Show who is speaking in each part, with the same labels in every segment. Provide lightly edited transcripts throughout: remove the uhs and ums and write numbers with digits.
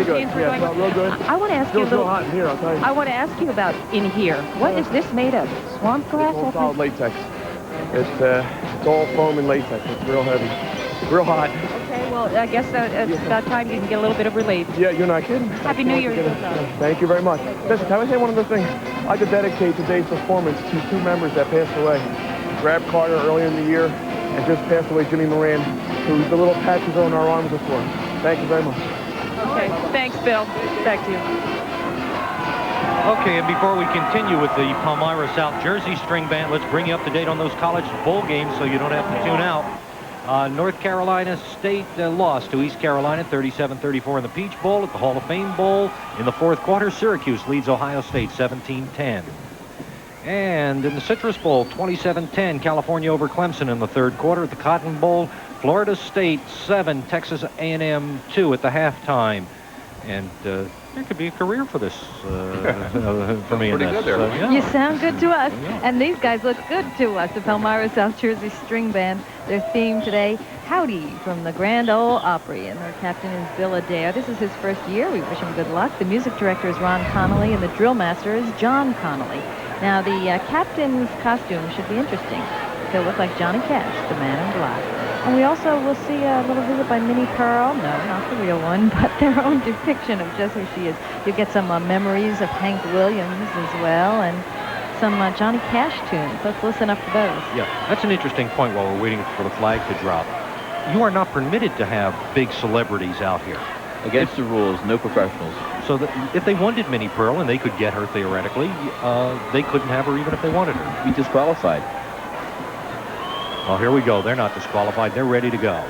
Speaker 1: routines
Speaker 2: good.
Speaker 1: we're going.
Speaker 2: Real good.
Speaker 1: I want to ask you a
Speaker 2: Still
Speaker 1: little.
Speaker 2: hot in here, I'll tell you.
Speaker 1: I want to ask you about in here. What is this made of? Swamp grass?
Speaker 2: It's all solid latex. It's all foam and latex. It's real heavy. Real hot.
Speaker 1: Okay, well, I guess it's about time you can get a little bit of relief.
Speaker 2: Yeah, you're not kidding.
Speaker 1: Happy New Year.
Speaker 2: Thank you very much. Listen, can I say one other thing? I'd like to dedicate today's performance to two members that passed away. Grab Carter earlier in the year, and just passed away Jimmy Moran, who the little patches on our arms are for. Thank you very much.
Speaker 1: Okay, thanks, Bill. Back to you.
Speaker 3: Okay, and before we continue with the Palmyra South Jersey String Band, let's bring you up to date on those college bowl games so you don't have to tune out. North Carolina State lost to East Carolina 37-34 in the Peach Bowl. At the Hall of Fame Bowl in the fourth quarter, Syracuse leads Ohio State 17-10. And in the Citrus Bowl, 27-10, California over Clemson in the third quarter. At the Cotton Bowl, Florida State 7, Texas A&M 2 at the halftime. And there could be a career for this, for me in this. Yeah.
Speaker 4: You sound good to us. And these guys look good to us, the Palmyra South Jersey String Band. Their theme today, Howdy, from the Grand Ole Opry. And their captain is Bill Adao. This is his first year. We wish him good luck. The music director is Ron Connolly, and the drill master is John Connolly. Now, the captain's costume should be interesting. He'll look like Johnny Cash, the man in black. And we also will see a little visit by Minnie Pearl. No, not the real one, but their own depiction of just who she is. You get some memories of Hank Williams as well, and some Johnny Cash tunes. Let's listen up to those.
Speaker 3: Yeah, that's an interesting point while we're waiting for the flag to drop. You are not permitted to have big celebrities out here.
Speaker 5: Against the rules, no professionals.
Speaker 3: So that if they wanted Minnie Pearl, and they could get her theoretically, they couldn't have her even if they wanted her.
Speaker 5: Be disqualified.
Speaker 3: Well, here we go. They're not disqualified. They're ready to go.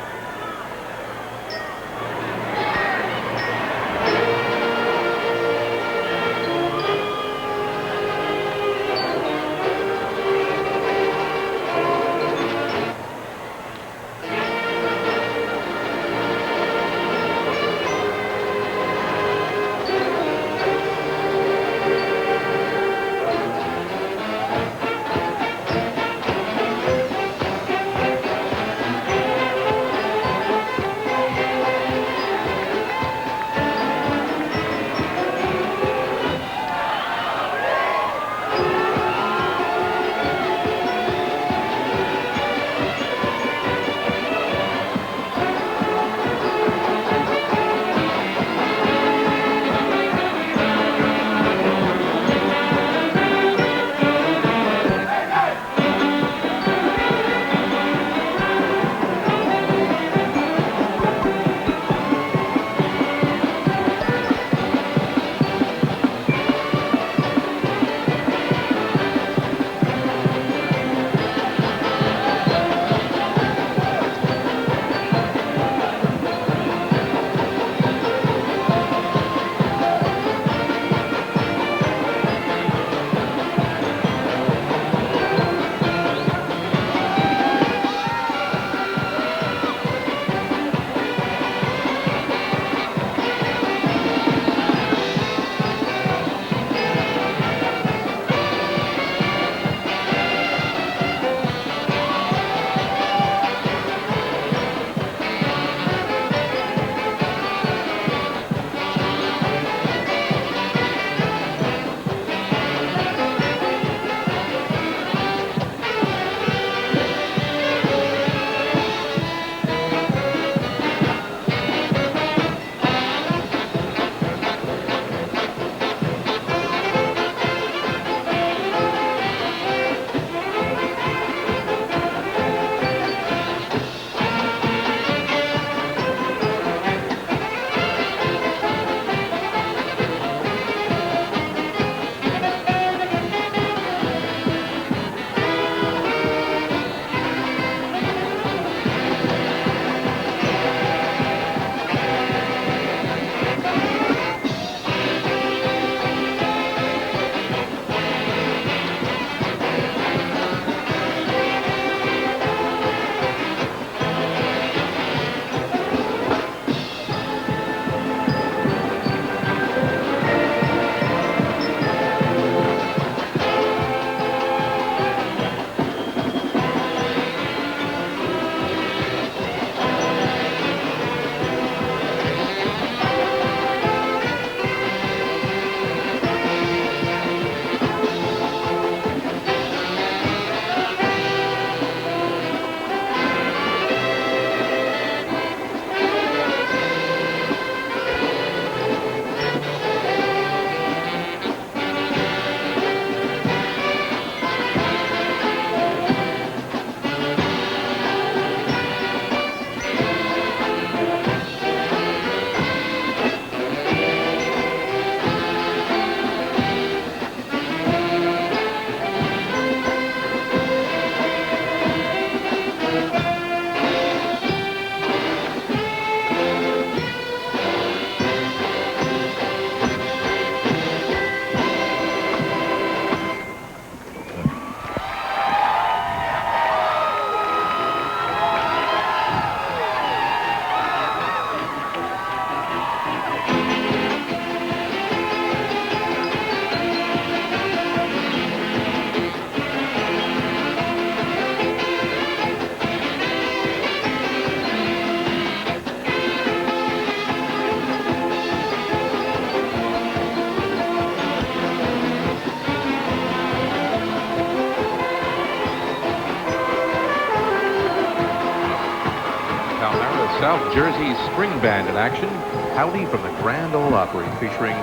Speaker 6: Palmyra South Jersey String Band in action. Howdy from the Grand Ole Opry, featuring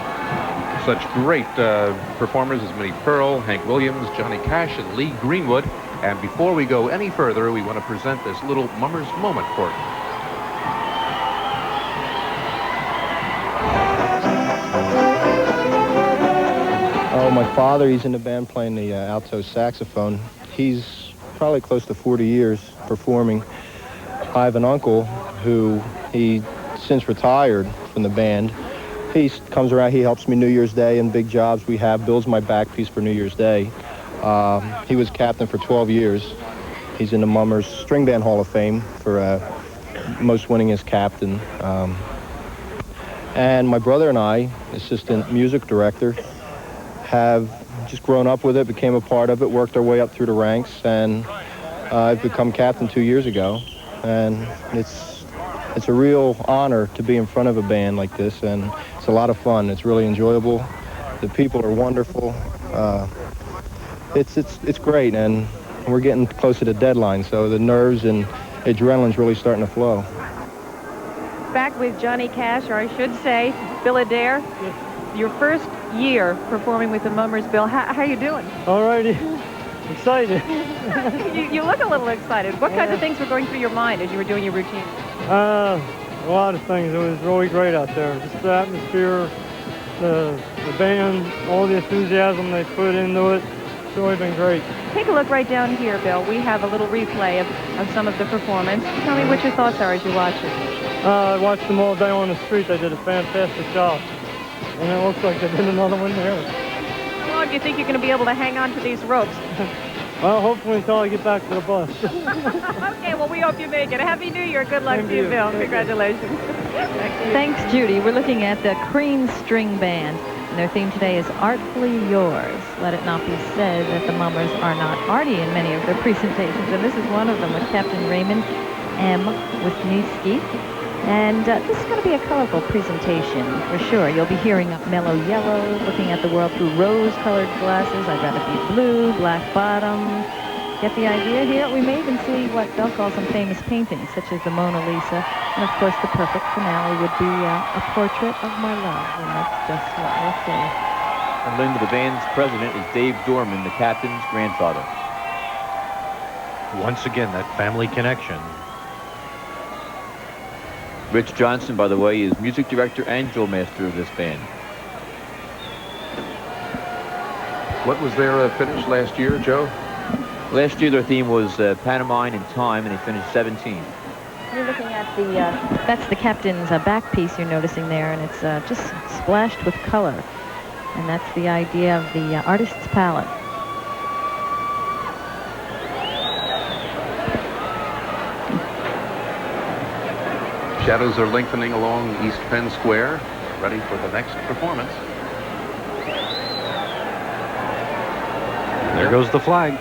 Speaker 6: such great performers as Minnie Pearl, Hank Williams, Johnny Cash, and Lee Greenwood. And before we go any further, we want to present this little Mummers moment for you.
Speaker 7: Oh, my father, he's in the band playing the alto saxophone. He's probably close to 40 years performing. I have an uncle who he since retired from the band. He comes around, he helps me New Year's Day and big jobs we have, builds my back piece for New Year's Day. He was captain for 12 years. He's in the Mummers String Band Hall of Fame for most winningest captain. And my brother and I, assistant music director, have just grown up with it, became a part of it, worked our way up through the ranks, and I've become captain 2 years ago. And it's a real honor to be in front of a band like this, and it's a lot of fun. It's really enjoyable. The people are wonderful. It's great, and we're getting closer to deadline, so the nerves and adrenaline's really starting to flow.
Speaker 1: Back with Johnny Cash, or I should say, Bill Adair. Your first year performing with the Mummers, Bill. How you doing?
Speaker 8: All righty. Excited.
Speaker 1: you look a little excited. What kinds of things were going through your mind as you were doing your routine?
Speaker 8: A lot of things. It was really great out there. Just the atmosphere, the band, all the enthusiasm they put into it. It's really been great.
Speaker 1: Take a look right down here, Bill. We have a little replay of some of the performance. Tell me what your thoughts are as you watch it.
Speaker 8: I watched them all day on the street. They did a fantastic job. And it looks like they did another one there.
Speaker 1: How long do you think you're going to be able to hang on to these ropes?
Speaker 8: Well, hopefully until I get back to the bus.
Speaker 1: Okay, well, we hope you make it. Happy New Year. Good luck to you, Bill. Congratulations.
Speaker 4: Thanks, Judy. We're looking at the Crean String Band, and their theme today is Artfully Yours. Let it not be said that the Mummers are not arty in many of their presentations, and this is one of them with Captain Raymond M. Wisniewski. And this is going to be a colorful presentation, for sure. You'll be hearing Mellow Yellow, looking at the world through rose-colored glasses. I'd rather be blue, black bottom. Get the idea here? We may even see what Bill calls some famous paintings, such as the Mona Lisa. And, of course, the perfect finale would be a portrait of my love, and that's just what we'll see.
Speaker 5: And Linda, the band's president is Dave Dorman, the captain's grandfather.
Speaker 3: Once again, that family connection.
Speaker 5: Rich Johnson, by the way, is music director and drill master of this band.
Speaker 6: What was their finish last year, Joe?
Speaker 5: Last year their theme was Pantomime in Time, and they finished 17th.
Speaker 4: You're looking at the, that's the captain's back piece you're noticing there, and it's just splashed with color. And that's the idea of the artist's palette.
Speaker 6: Shadows are lengthening along East Penn Square, ready for the next performance.
Speaker 3: There goes the flag.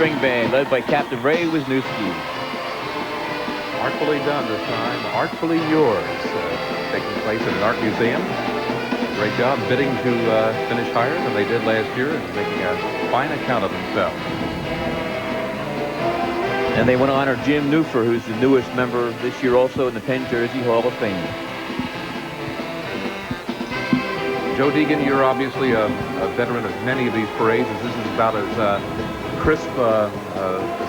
Speaker 5: String Band, led by Captain Ray Wisniewski.
Speaker 6: Artfully done this time. Artfully Yours. Taking place at an art museum. Great job bidding to finish higher than they did last year and making a fine account of themselves.
Speaker 5: And they want to honor Jim Newfer, who's the newest member this year also in the Penn Jersey Hall of Fame.
Speaker 6: Joe Deegan, you're obviously a veteran of many of these parades. This is about as crisp a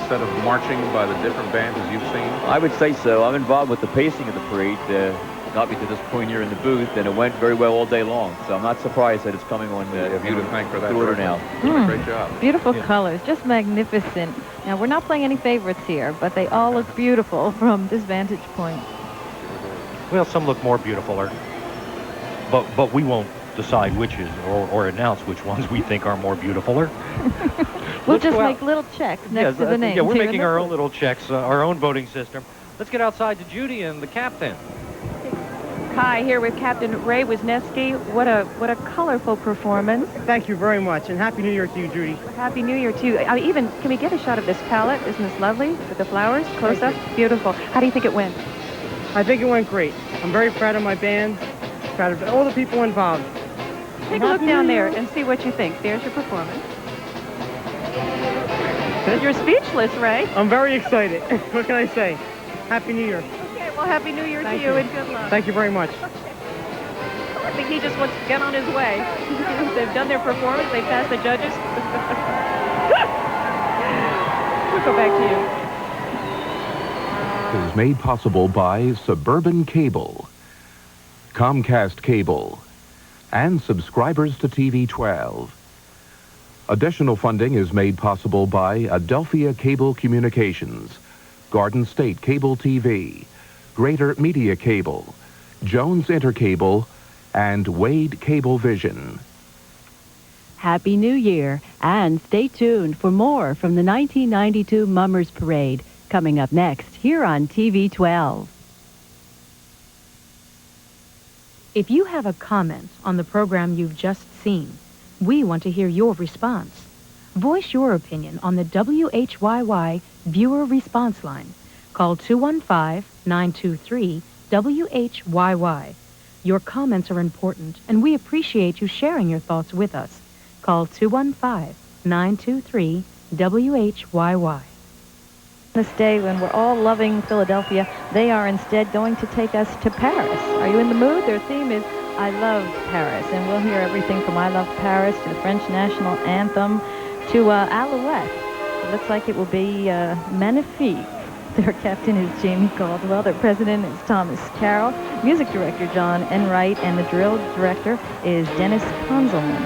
Speaker 6: set of marching by the different bands as you've seen.
Speaker 5: I would say so. I'm involved with the pacing of the parade. Got me to this point here in the booth, and it went very well all day long. So I'm not surprised that it's coming on
Speaker 6: you to thank for that
Speaker 5: order now.
Speaker 6: Great job.
Speaker 4: Beautiful colors, just magnificent. Now, we're not playing any favorites here, but they all look beautiful from this vantage point.
Speaker 3: Well, some look more beautiful, but we won't decide which is or announce which ones we think are more beautiful.
Speaker 4: We'll just make little checks next to the names.
Speaker 3: Yeah, we're making our own little checks, our own voting system. Let's get outside to Judy and the captain.
Speaker 1: Hi, here with Captain Ray Wisniewski. What a colorful performance.
Speaker 9: Thank you very much, and Happy New Year to you, Judy.
Speaker 1: Happy New Year to you. Can we get a shot of this palette? Isn't this lovely with the flowers? Close up? Beautiful. How do you think it went?
Speaker 9: I think it went great. I'm very proud of my band, proud of all the people involved.
Speaker 1: Take a look down there and see what you think. There's your performance. You're speechless, Ray.
Speaker 9: I'm very excited. What can I say? Happy New Year.
Speaker 1: Okay, well, Happy New Year to you and good luck.
Speaker 9: Thank you very much.
Speaker 1: I think he just wants to get on his way. They've done their performance. They passed the judges. We'll go back to you.
Speaker 10: Is made possible by Suburban Cable, Comcast Cable, and subscribers to TV 12. Additional funding is made possible by Adelphia Cable Communications, Garden State Cable TV, Greater Media Cable, Jones Intercable, and Wade Cable Vision.
Speaker 11: Happy New Year, and stay tuned for more from the 1992 Mummers Parade, coming up next here on TV 12.
Speaker 12: If you have a comment on the program you've just seen, we want to hear your response. Voice your opinion on the WHYY Viewer Response Line. Call 215-923-WHYY. Your comments are important, and we appreciate you sharing your thoughts with us. Call 215-923-WHYY.
Speaker 4: This day when we're all loving Philadelphia, they are instead going to take us to Paris. Are you in the mood? Their theme is I Love Paris, and we'll hear everything from I Love Paris to the French National Anthem to Alouette. It looks like it will be magnifique. Their captain is Jamie Caldwell. Their president is Thomas Carroll. Music director John Enright, and the drill director is Dennis Konzelman.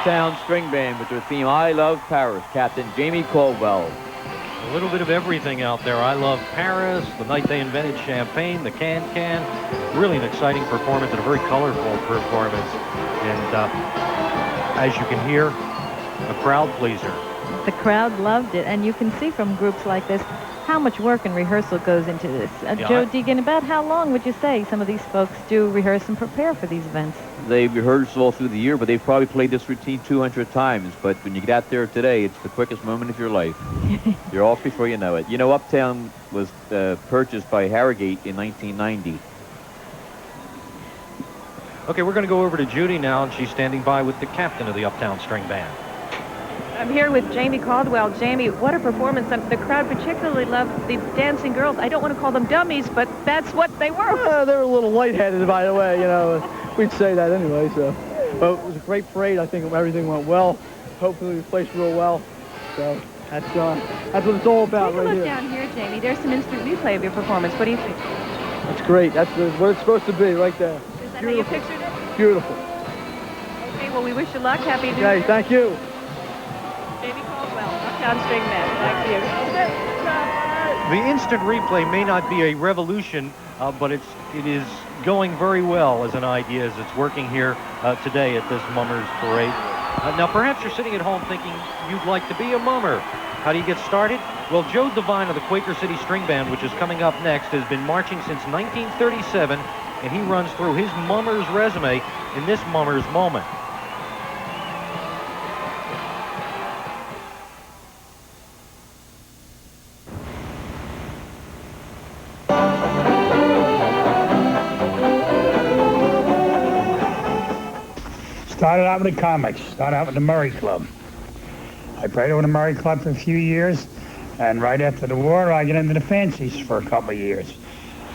Speaker 5: Uptown String Band with their theme, I Love Paris, Captain Jamie Caldwell.
Speaker 3: A little bit of everything out there. I Love Paris, the night they invented champagne, the can-can. Really an exciting performance and a very colorful performance. And as you can hear, a crowd pleaser.
Speaker 4: The crowd loved it, and you can see from groups like this how much work and rehearsal goes into this. Joe Deegan, about how long would you say some of these folks do rehearse and prepare for these events?
Speaker 5: They rehearse all through the year, but they've probably played this routine 200 times. But when you get out there today, it's the quickest moment of your life. You're off before you know it. You know, Uptown was purchased by Harrogate in 1990.
Speaker 3: Okay, we're going to go over to Judy now, and she's standing by with the captain of the Uptown String Band.
Speaker 1: I'm here with Jamie Caldwell. Jamie, what a performance. The crowd particularly loved the dancing girls. I don't want to call them dummies, but that's what they were.
Speaker 2: They were a little lightheaded, by the way, you know. We'd say that anyway, so. But it was a great parade. I think everything went well. Hopefully we placed real well. So that's what it's all about right here.
Speaker 1: Take a look down here, Jamie. There's some instant replay of your performance. What do you think?
Speaker 2: That's great. That's what it's supposed to be right there.
Speaker 1: Is that how you pictured it?
Speaker 2: Beautiful.
Speaker 1: Okay, well, we wish you luck. Happy New Year.
Speaker 2: Okay, thank you.
Speaker 1: Jamie Caldwell, Uptown String Band. Thank you.
Speaker 3: The instant replay may not be a revolution, but it is going very well as an idea as it's working here today at this Mummers Parade. Now, perhaps you're sitting at home thinking you'd like to be a mummer. How do you get started? Well, Joe Devine of the Quaker City String Band, which is coming up next, has been marching since 1937, and he runs through his mummer's resume in this mummer's moment.
Speaker 13: Started out with the comics, started out with the Murray Club. I played over the Murray Club for a few years, and right after the war, I got into the fancies for a couple of years.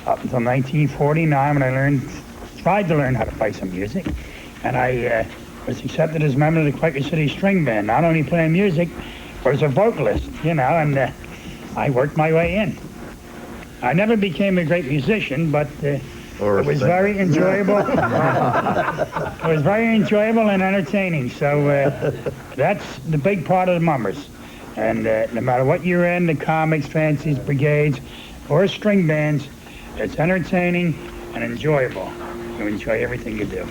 Speaker 13: Up until 1949, when I tried to learn how to play some music, and I was accepted as a member of the Quaker City String Band, not only playing music, but as a vocalist, you know, and I worked my way in. I never became a great musician, but it was very enjoyable. It was very enjoyable and entertaining. So that's the big part of the Mummers. And no matter what you're in, the comics, fancies, brigades, or string bands, it's entertaining and enjoyable. You enjoy everything you do.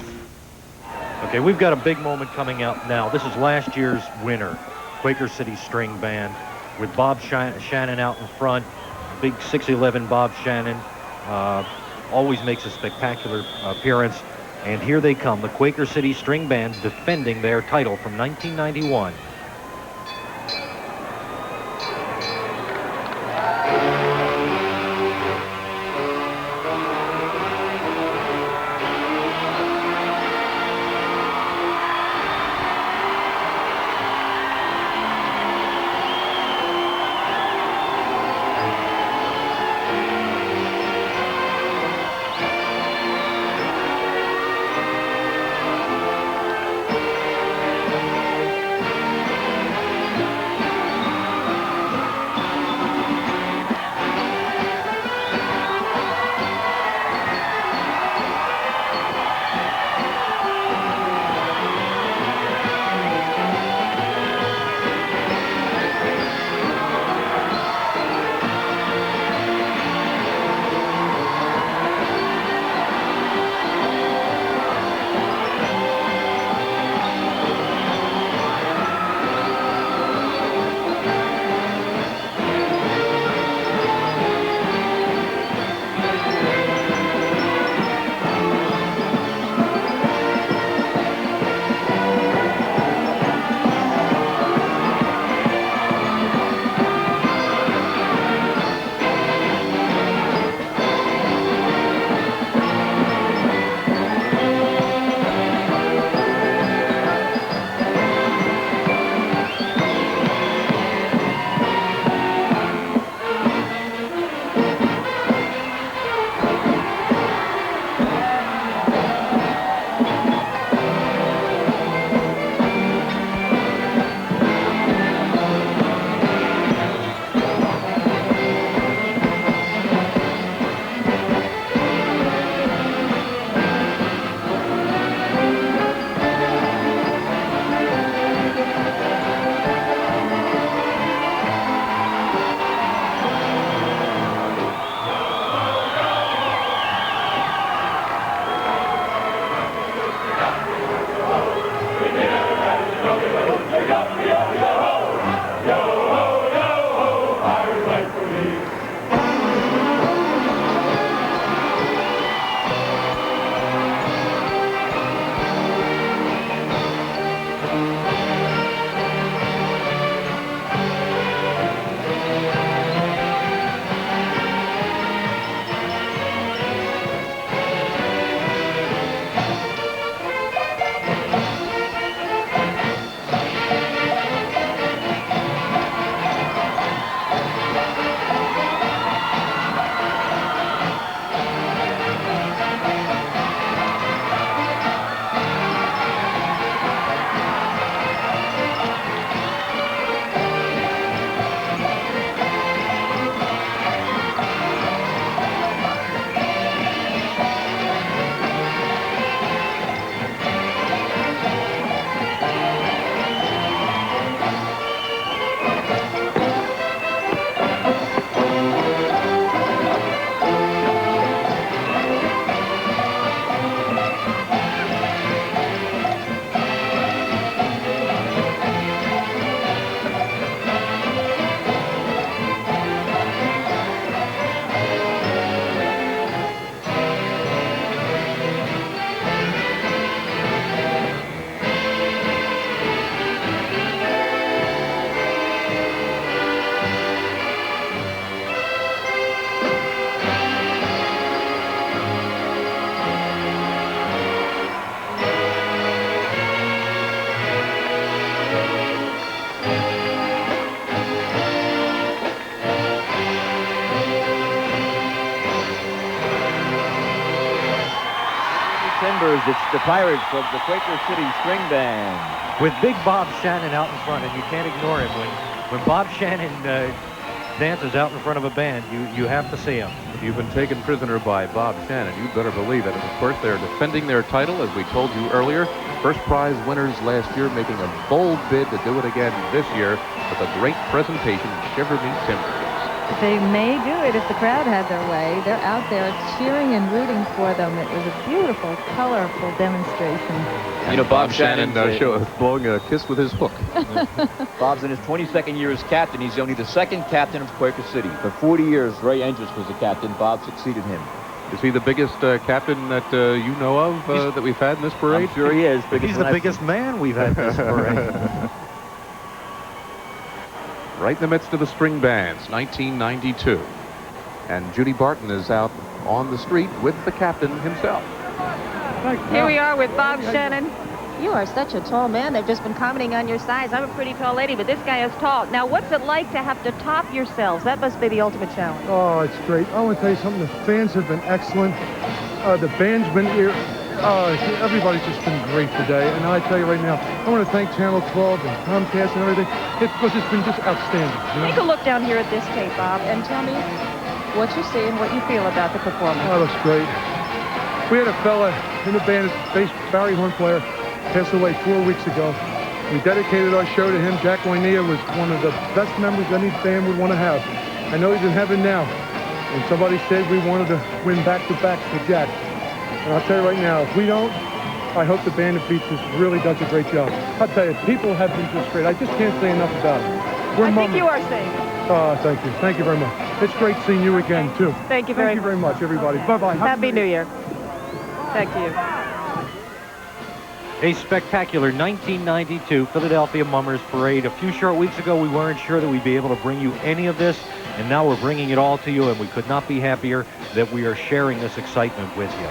Speaker 3: Okay, we've got a big moment coming up now. This is last year's winner, Quaker City String Band, with Bob Shannon out in front. Big 6'11" Bob Shannon. Always makes a spectacular appearance. And here they come, the Quaker City String Band defending their title from 1991.
Speaker 5: Mummers, it's the Pirates of the Quaker City String Band.
Speaker 3: With big Bob Shannon out in front, and you can't ignore him. When Bob Shannon dances out in front of a band, you have to see him.
Speaker 6: If you've been taken prisoner by Bob Shannon, you better believe it. And of course, they're defending their title, as we told you earlier. First prize winners last year, making a bold bid to do it again this year with a great presentation in Shiver Me Timbers.
Speaker 4: They may do it if the crowd had their way. They're out there cheering and rooting for them. It was a beautiful, colorful demonstration.
Speaker 5: You know, Bob Shannon
Speaker 6: blowing a kiss with his hook.
Speaker 5: Bob's in his 22nd year as captain. He's only the second captain of Quaker City. For 40 years, Ray Endress was the captain. Bob succeeded him.
Speaker 6: Is he the biggest captain that you know of that we've had in this parade?
Speaker 5: I'm sure he is.
Speaker 3: He's the biggest man we've had in this parade.
Speaker 6: Right in the midst of the string bands, 1992. And Judy Barton is out on the street with the captain himself.
Speaker 1: Here we are with Bob Shannon.
Speaker 14: You are such a tall man. They've just been commenting on your size. I'm a pretty tall lady, but this guy is tall. Now, what's it like to have to top yourselves? That must be the ultimate challenge.
Speaker 2: Oh, it's great. I want to tell you something. The fans have been excellent. The band's been here. Everybody's just been great today. And I tell you right now, I want to thank Channel 12 and Comcast and everything. Because it's been just outstanding. You know?
Speaker 1: Take a look down here at this tape, Bob, and tell me what you see and what you feel about the performance.
Speaker 2: Oh, that's great. We had a fella in the band, bass Barry horn player, passed away 4 weeks ago. We dedicated our show to him. Jack Wynea was one of the best members any band would want to have. I know he's in heaven now. And somebody said we wanted to win back-to-back for Jack. And I'll tell you right now, if we don't, I hope the Band of Beats really does a great job. I'll tell you, people have been just great. I just can't say enough about it.
Speaker 1: I think you are saying it.
Speaker 2: Oh, thank you. Thank you very much. It's great seeing you again, too.
Speaker 1: Thank you very
Speaker 2: much, everybody. Bye-bye.
Speaker 1: Happy New Year. Thank you.
Speaker 3: A spectacular 1992 Philadelphia Mummers Parade. A few short weeks ago, we weren't sure that we'd be able to bring you any of this, and now we're bringing it all to you, and we could not be happier that we are sharing this excitement with you.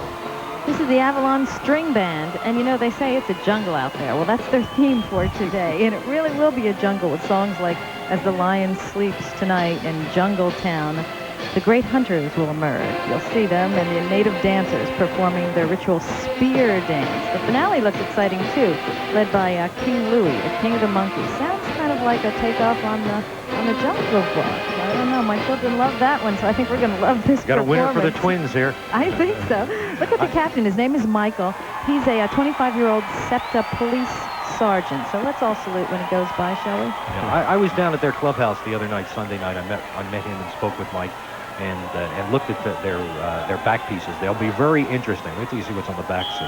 Speaker 4: This is the Avalon String Band, and you know, they say it's a jungle out there. Well, that's their theme for today, and it really will be a jungle with songs like As the Lion Sleeps Tonight and Jungle Town. The great hunters will emerge. You'll see them and the native dancers performing their ritual spear dance. The finale looks exciting, too, led by King Louie, the King of the Monkeys. Sounds kind of like a takeoff on the Jungle Book. I don't know. My children love that one, so I think we're going to love this
Speaker 3: Got a winner for the
Speaker 4: performance.
Speaker 3: twins here.
Speaker 4: I think so. Look at the captain. His name is Michael. He's a 25-year-old SEPTA police sergeant. So let's all salute when he goes by, shall we?
Speaker 3: Yeah, I was down at their clubhouse the other night, Sunday night. I met him and spoke with Mike and looked at their back pieces. They'll be very interesting. Wait till you see what's on the backs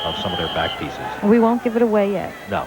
Speaker 3: of some of their back pieces.
Speaker 4: We won't give it away yet.
Speaker 3: No.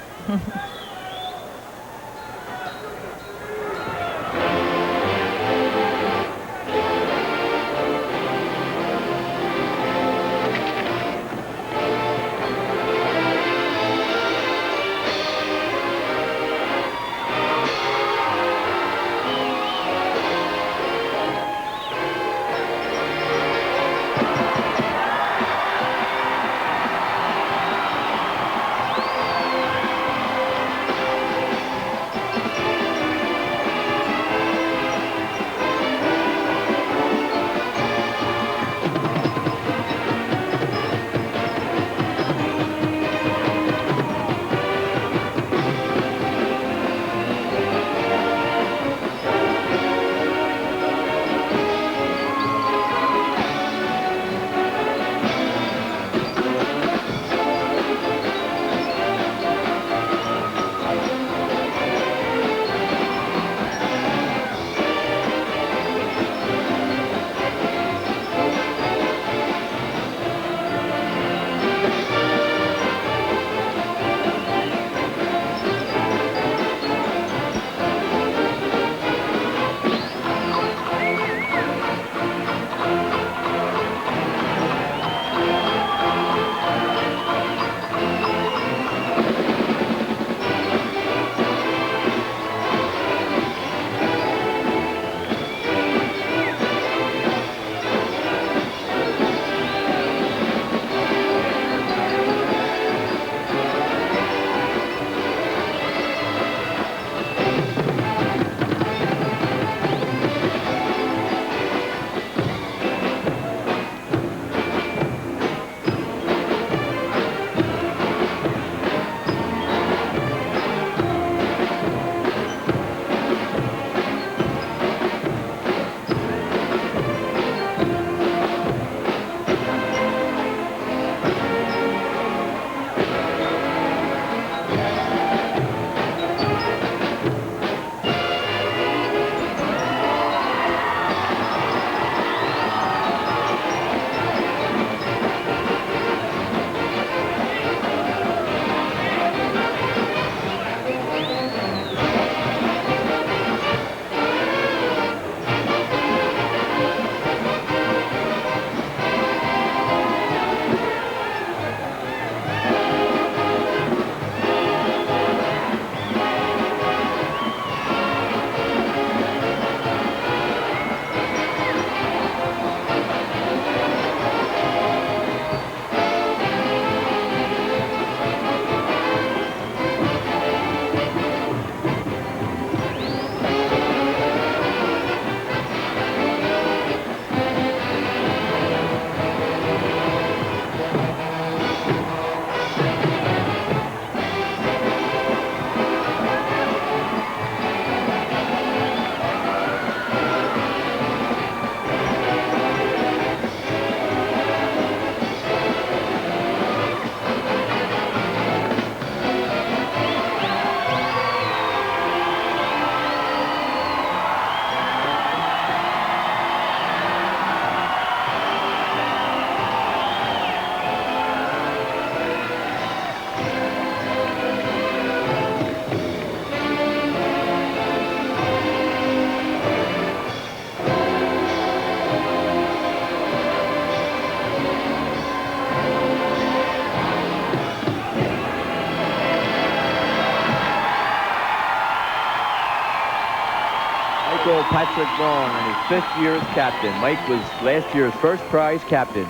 Speaker 5: Michael Patrick Vaughn in his 5th year as captain. Mike was last year's first prize captain.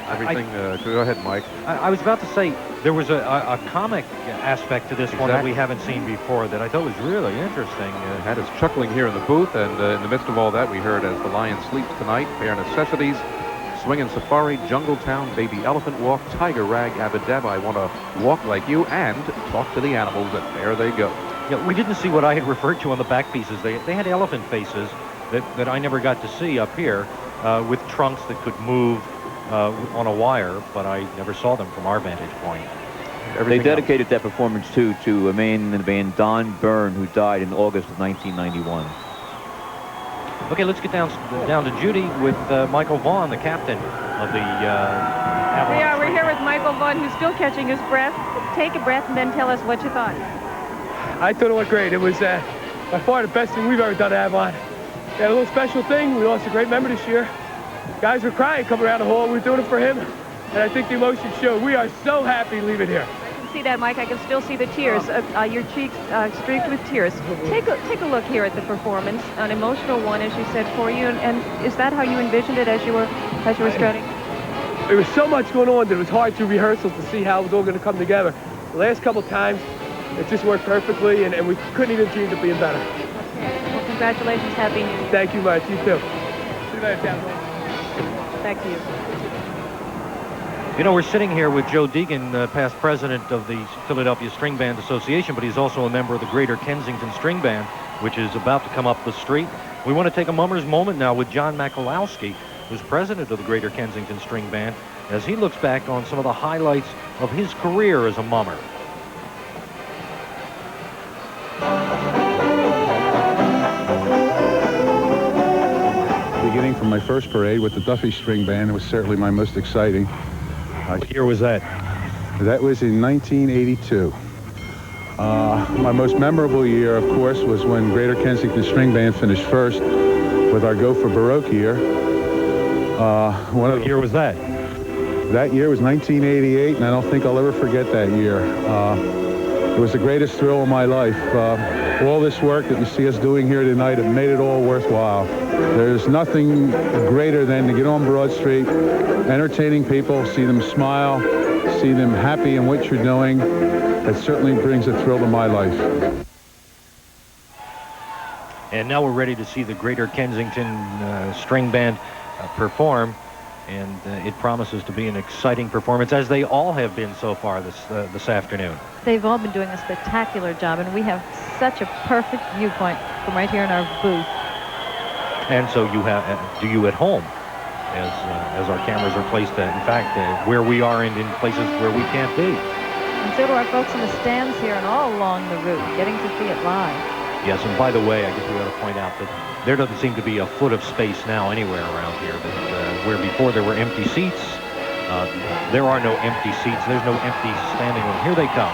Speaker 6: Everything, go ahead, Mike.
Speaker 3: I was about to say, there was a comic aspect to this one that we haven't seen before that I thought was really interesting.
Speaker 6: Had us chuckling here in the booth, and in the midst of all that, we heard As the Lion Sleeps Tonight, Bare Necessities, Swingin' Safari, Jungle Town, Baby Elephant Walk, Tiger Rag, Abba-Dabba, I Want to Walk Like You, and Talk to the Animals, and there they go.
Speaker 3: Yeah, we didn't see what I had referred to on the back pieces. They had elephant faces that I never got to see up here with trunks that could move on a wire, but I never saw them from our vantage point.
Speaker 5: They dedicated that performance, too, to a man in the band, Don Byrne, who died in August of 1991.
Speaker 3: Okay, let's get down to Judy with Michael Vaughn, the captain of the Avalanche.
Speaker 1: Yeah, we're here with Michael Vaughn, who's still catching his breath. Take a breath and then tell us what you thought.
Speaker 2: I thought it went great. It was by far the best thing we've ever done at Avalon. We had a little special thing. We lost a great member this year. Guys were crying coming around the hall. We were doing it for him, and I think the emotion showed. We are so happy to leave it here.
Speaker 1: I can see that, Mike. I can still see the tears. Your cheeks streaked with tears. Take a look here at the performance, an emotional one, as you said, for you. And is that how you envisioned it as you were starting?
Speaker 2: There was so much going on that it was hard through rehearsals to see how it was all going to come together. The last couple times, it just worked perfectly, and we couldn't even dream of being better.
Speaker 1: Okay. Well, congratulations. Happy New Year.
Speaker 2: Thank you much. You too. See you later, Avalon.
Speaker 1: Back to you.
Speaker 3: You know, we're sitting here with Joe Deegan, past president of the Philadelphia String Band Association, but he's also a member of the Greater Kensington String Band, which is about to come up the street. We want to take a mummer's moment now with John Makalowski, who's president of the Greater Kensington String Band, as he looks back on some of the highlights of his career as a mummer.
Speaker 15: Beginning from my first parade with the Duffy String Band, it was certainly my most exciting.
Speaker 3: What year was that?
Speaker 15: That was in 1982. My most memorable year, of course, was when Greater Kensington String Band finished first with our Go for Baroque year.
Speaker 3: What year was that?
Speaker 15: That year was 1988, and I don't think I'll ever forget that year. It was the greatest thrill of my life. All this work that you see us doing here tonight, it made it all worthwhile. There's nothing greater than to get on Broad Street, entertaining people, see them smile, see them happy in what you're doing. It certainly brings a thrill to my life.
Speaker 3: And now we're ready to see the Greater Kensington String Band perform, and it promises to be an exciting performance, as they all have been so far this afternoon.
Speaker 4: They've all been doing a spectacular job, and we have such a perfect viewpoint from right here in our booth.
Speaker 3: And so do you at home, as our cameras are placed, in fact, where we are and in places where we can't be.
Speaker 4: And so do our folks in the stands here and all along the route, getting to see it live.
Speaker 3: Yes, and by the way, I guess we ought to point out that there doesn't seem to be a foot of space now anywhere around here. Where before there were empty seats, there are no empty seats. There's no empty standing room. Here they come.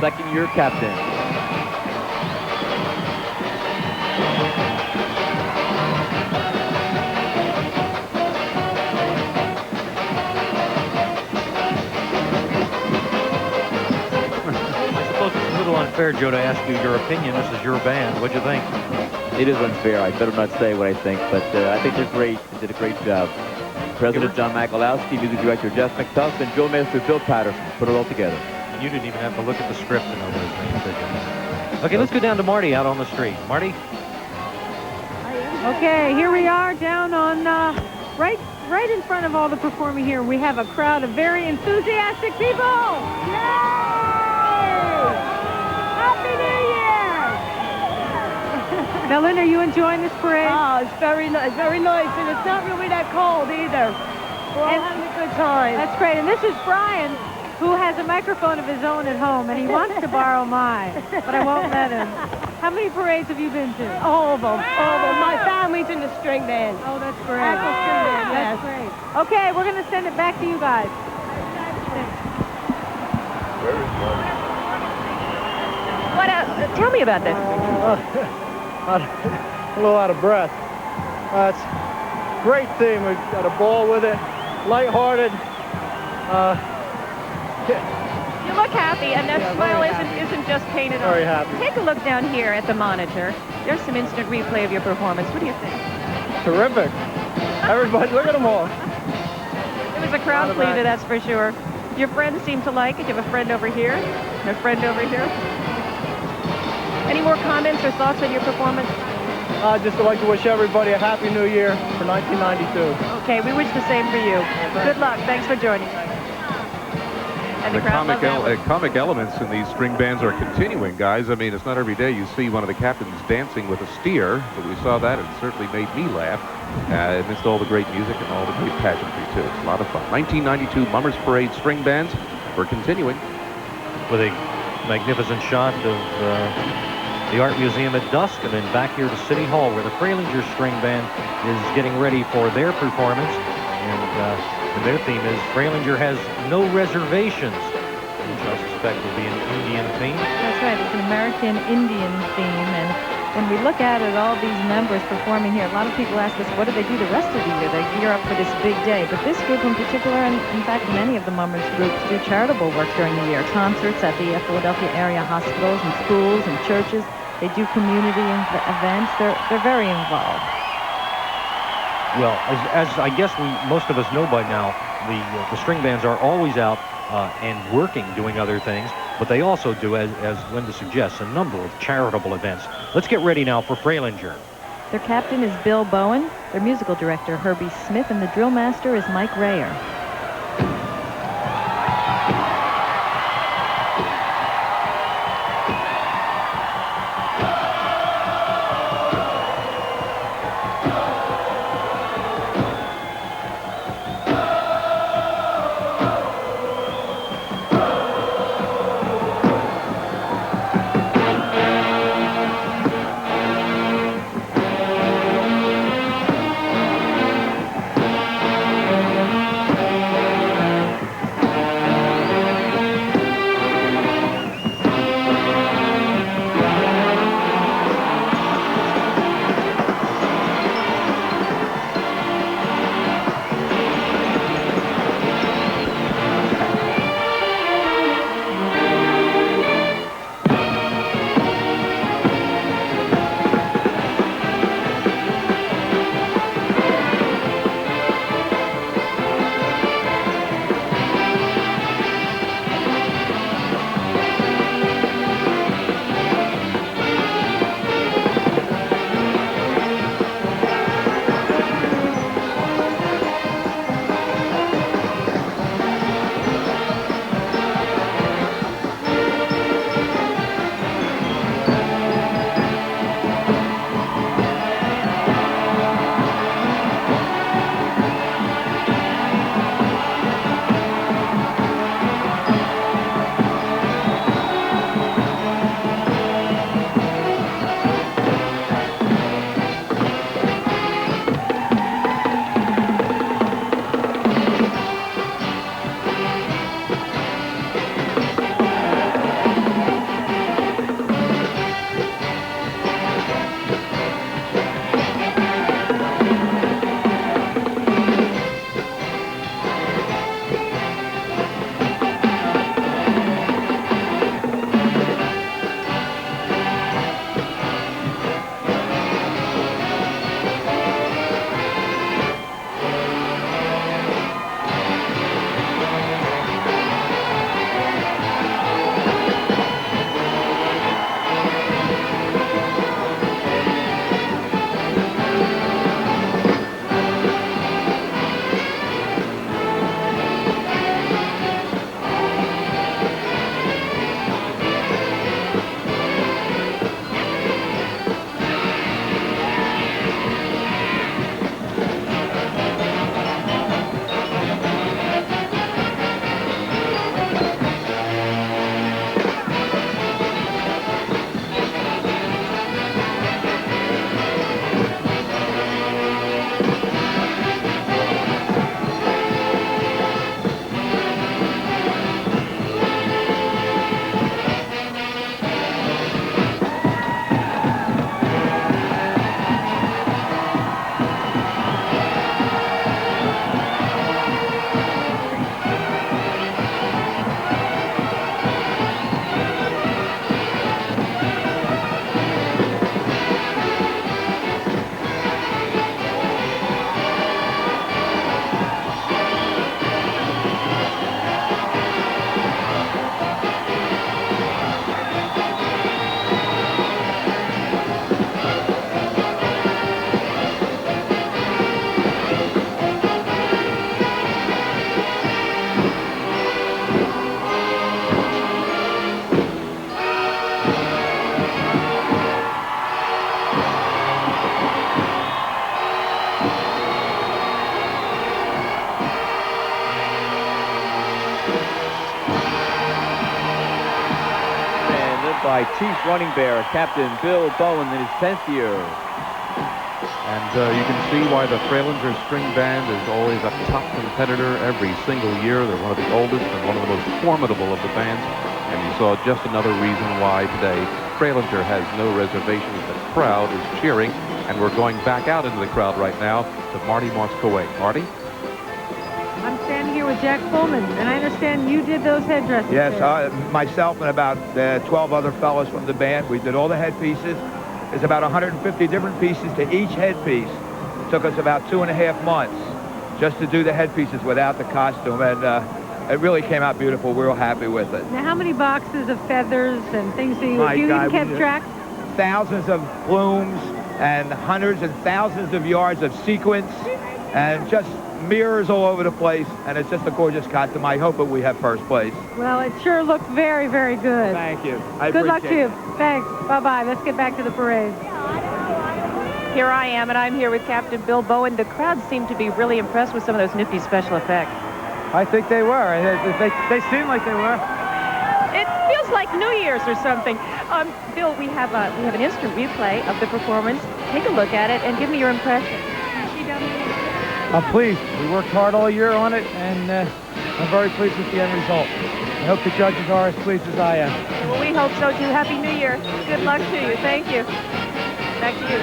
Speaker 5: second-year captain.
Speaker 3: I suppose it's a little unfair, Joe, to ask you your opinion. This is your band. What'd you think?
Speaker 5: It is unfair. I better not say what I think, but I think they're great. They did a great job. President John Makalowski, music director Jeff McTuff, and Joe Master Bill Patterson put it all together.
Speaker 3: And you didn't even have to look at the script to know those names, did you? Okay, let's go down to Marty out on the street. Marty?
Speaker 16: Okay, here we are down on right in front of all the performing here. We have a crowd of very enthusiastic people. Yay! Happy New Year! Now, Lynn, are you enjoying this parade?
Speaker 17: Oh, it's very nice, and it's not really that cold either. We're all having a good time.
Speaker 16: That's great. And this is Brian, who has a microphone of his own at home, and he wants to borrow mine, but I won't let him. How many parades have you been to?
Speaker 17: All of them. My family's in the string band.
Speaker 16: Oh, that's great.
Speaker 17: Axel string band,
Speaker 16: That's
Speaker 17: yes.
Speaker 16: great. Okay, we're going to send it back to you guys.
Speaker 1: Tell me about this.
Speaker 8: A little out of breath. It's a great theme. We've got a ball with it, lighthearted.
Speaker 1: You look happy, and that smile isn't just painted on.
Speaker 8: Very happy.
Speaker 1: Take a look down here at the monitor. There's some instant replay of your performance. What do you think?
Speaker 8: Terrific. Everybody, look at them all.
Speaker 1: It was a crowd pleaser, that's for sure. Your friends seem to like it. You have a friend over here, and a friend over here. Any more comments or thoughts on your performance?
Speaker 8: I'd just like to wish everybody a happy new year for 1992.
Speaker 1: Okay, we wish the same for you. Good luck. Thanks for joining us. And
Speaker 6: The
Speaker 1: crowd loved that one.
Speaker 6: comic elements in these string bands are continuing, guys. I mean, it's not every day you see one of the captains dancing with a steer, but we saw that. It certainly made me laugh amidst all the great music and all the great pageantry, too. It's a lot of fun. 1992 Mummers Parade string bands. We're continuing.
Speaker 3: With a magnificent shot of the Art Museum at dusk, and then back here to City Hall, where the Freilinger String Band is getting ready for their performance. And their theme is Freilinger has no reservations, which I suspect will be an Indian theme.
Speaker 4: That's right. It's an American Indian theme. And when we look at it, all these members performing here, a lot of people ask us, what do they do the rest of the year? They gear up for this big day. But this group in particular, and in fact many of the Mummers groups, do charitable work during the year. Concerts at the Philadelphia area hospitals and schools and churches. They do community events. They're very involved.
Speaker 3: Well, as I guess most of us know by now, the string bands are always out and working, doing other things, but they also do, as Linda suggests, a number of charitable events. Let's get ready now for Freilinger.
Speaker 4: Their captain is Bill Bowen, their musical director Herbie Smith, and the drill master is Mike Rayer.
Speaker 5: Chiefs running bear, Captain Bill Bowen in his 10th year.
Speaker 6: And you can see why the Fralinger String Band is always a top competitor every single year. They're one of the oldest and one of the most formidable of the bands. And you saw just another reason why today Fralinger has no reservations. The crowd is cheering, and we're going back out into the crowd right now to Marty Moss-Coate. Marty?
Speaker 16: I'm standing here with Jack Pullman, and I understand you did those headdresses.
Speaker 18: Yes,
Speaker 16: there.
Speaker 18: myself and about 12 other fellows from the band. We did all the headpieces. There's about 150 different pieces to each headpiece. It took us about 2.5 months just to do the headpieces without the costume, and it really came out beautiful. We're real happy with it.
Speaker 16: Now, how many boxes of feathers and things do you,
Speaker 18: My
Speaker 16: you
Speaker 18: God,
Speaker 16: even kept track?
Speaker 18: Thousands of plumes and hundreds and thousands of yards of sequins and just mirrors all over the place, and it's just a gorgeous costume. I hope that we have first place.
Speaker 16: Well, it sure looked very, very good.
Speaker 18: Thank you.
Speaker 16: Good luck to you. Thanks. Bye-bye. Let's get back to the parade.
Speaker 1: Here I am, and I'm here with Captain Bill Bowen. The crowd seemed to be really impressed with some of those nifty special effects.
Speaker 19: I think they were. They seem like they were.
Speaker 1: It feels like New Year's or something. Bill, we have an instant replay of the performance. Take a look at it and give me your impression.
Speaker 19: I'm pleased. We worked hard all year on it, and I'm very pleased with the end result. I hope the judges are as pleased as I am.
Speaker 1: Well, we hope so, too. Happy New Year. Good luck to you. Thank you. Back to you.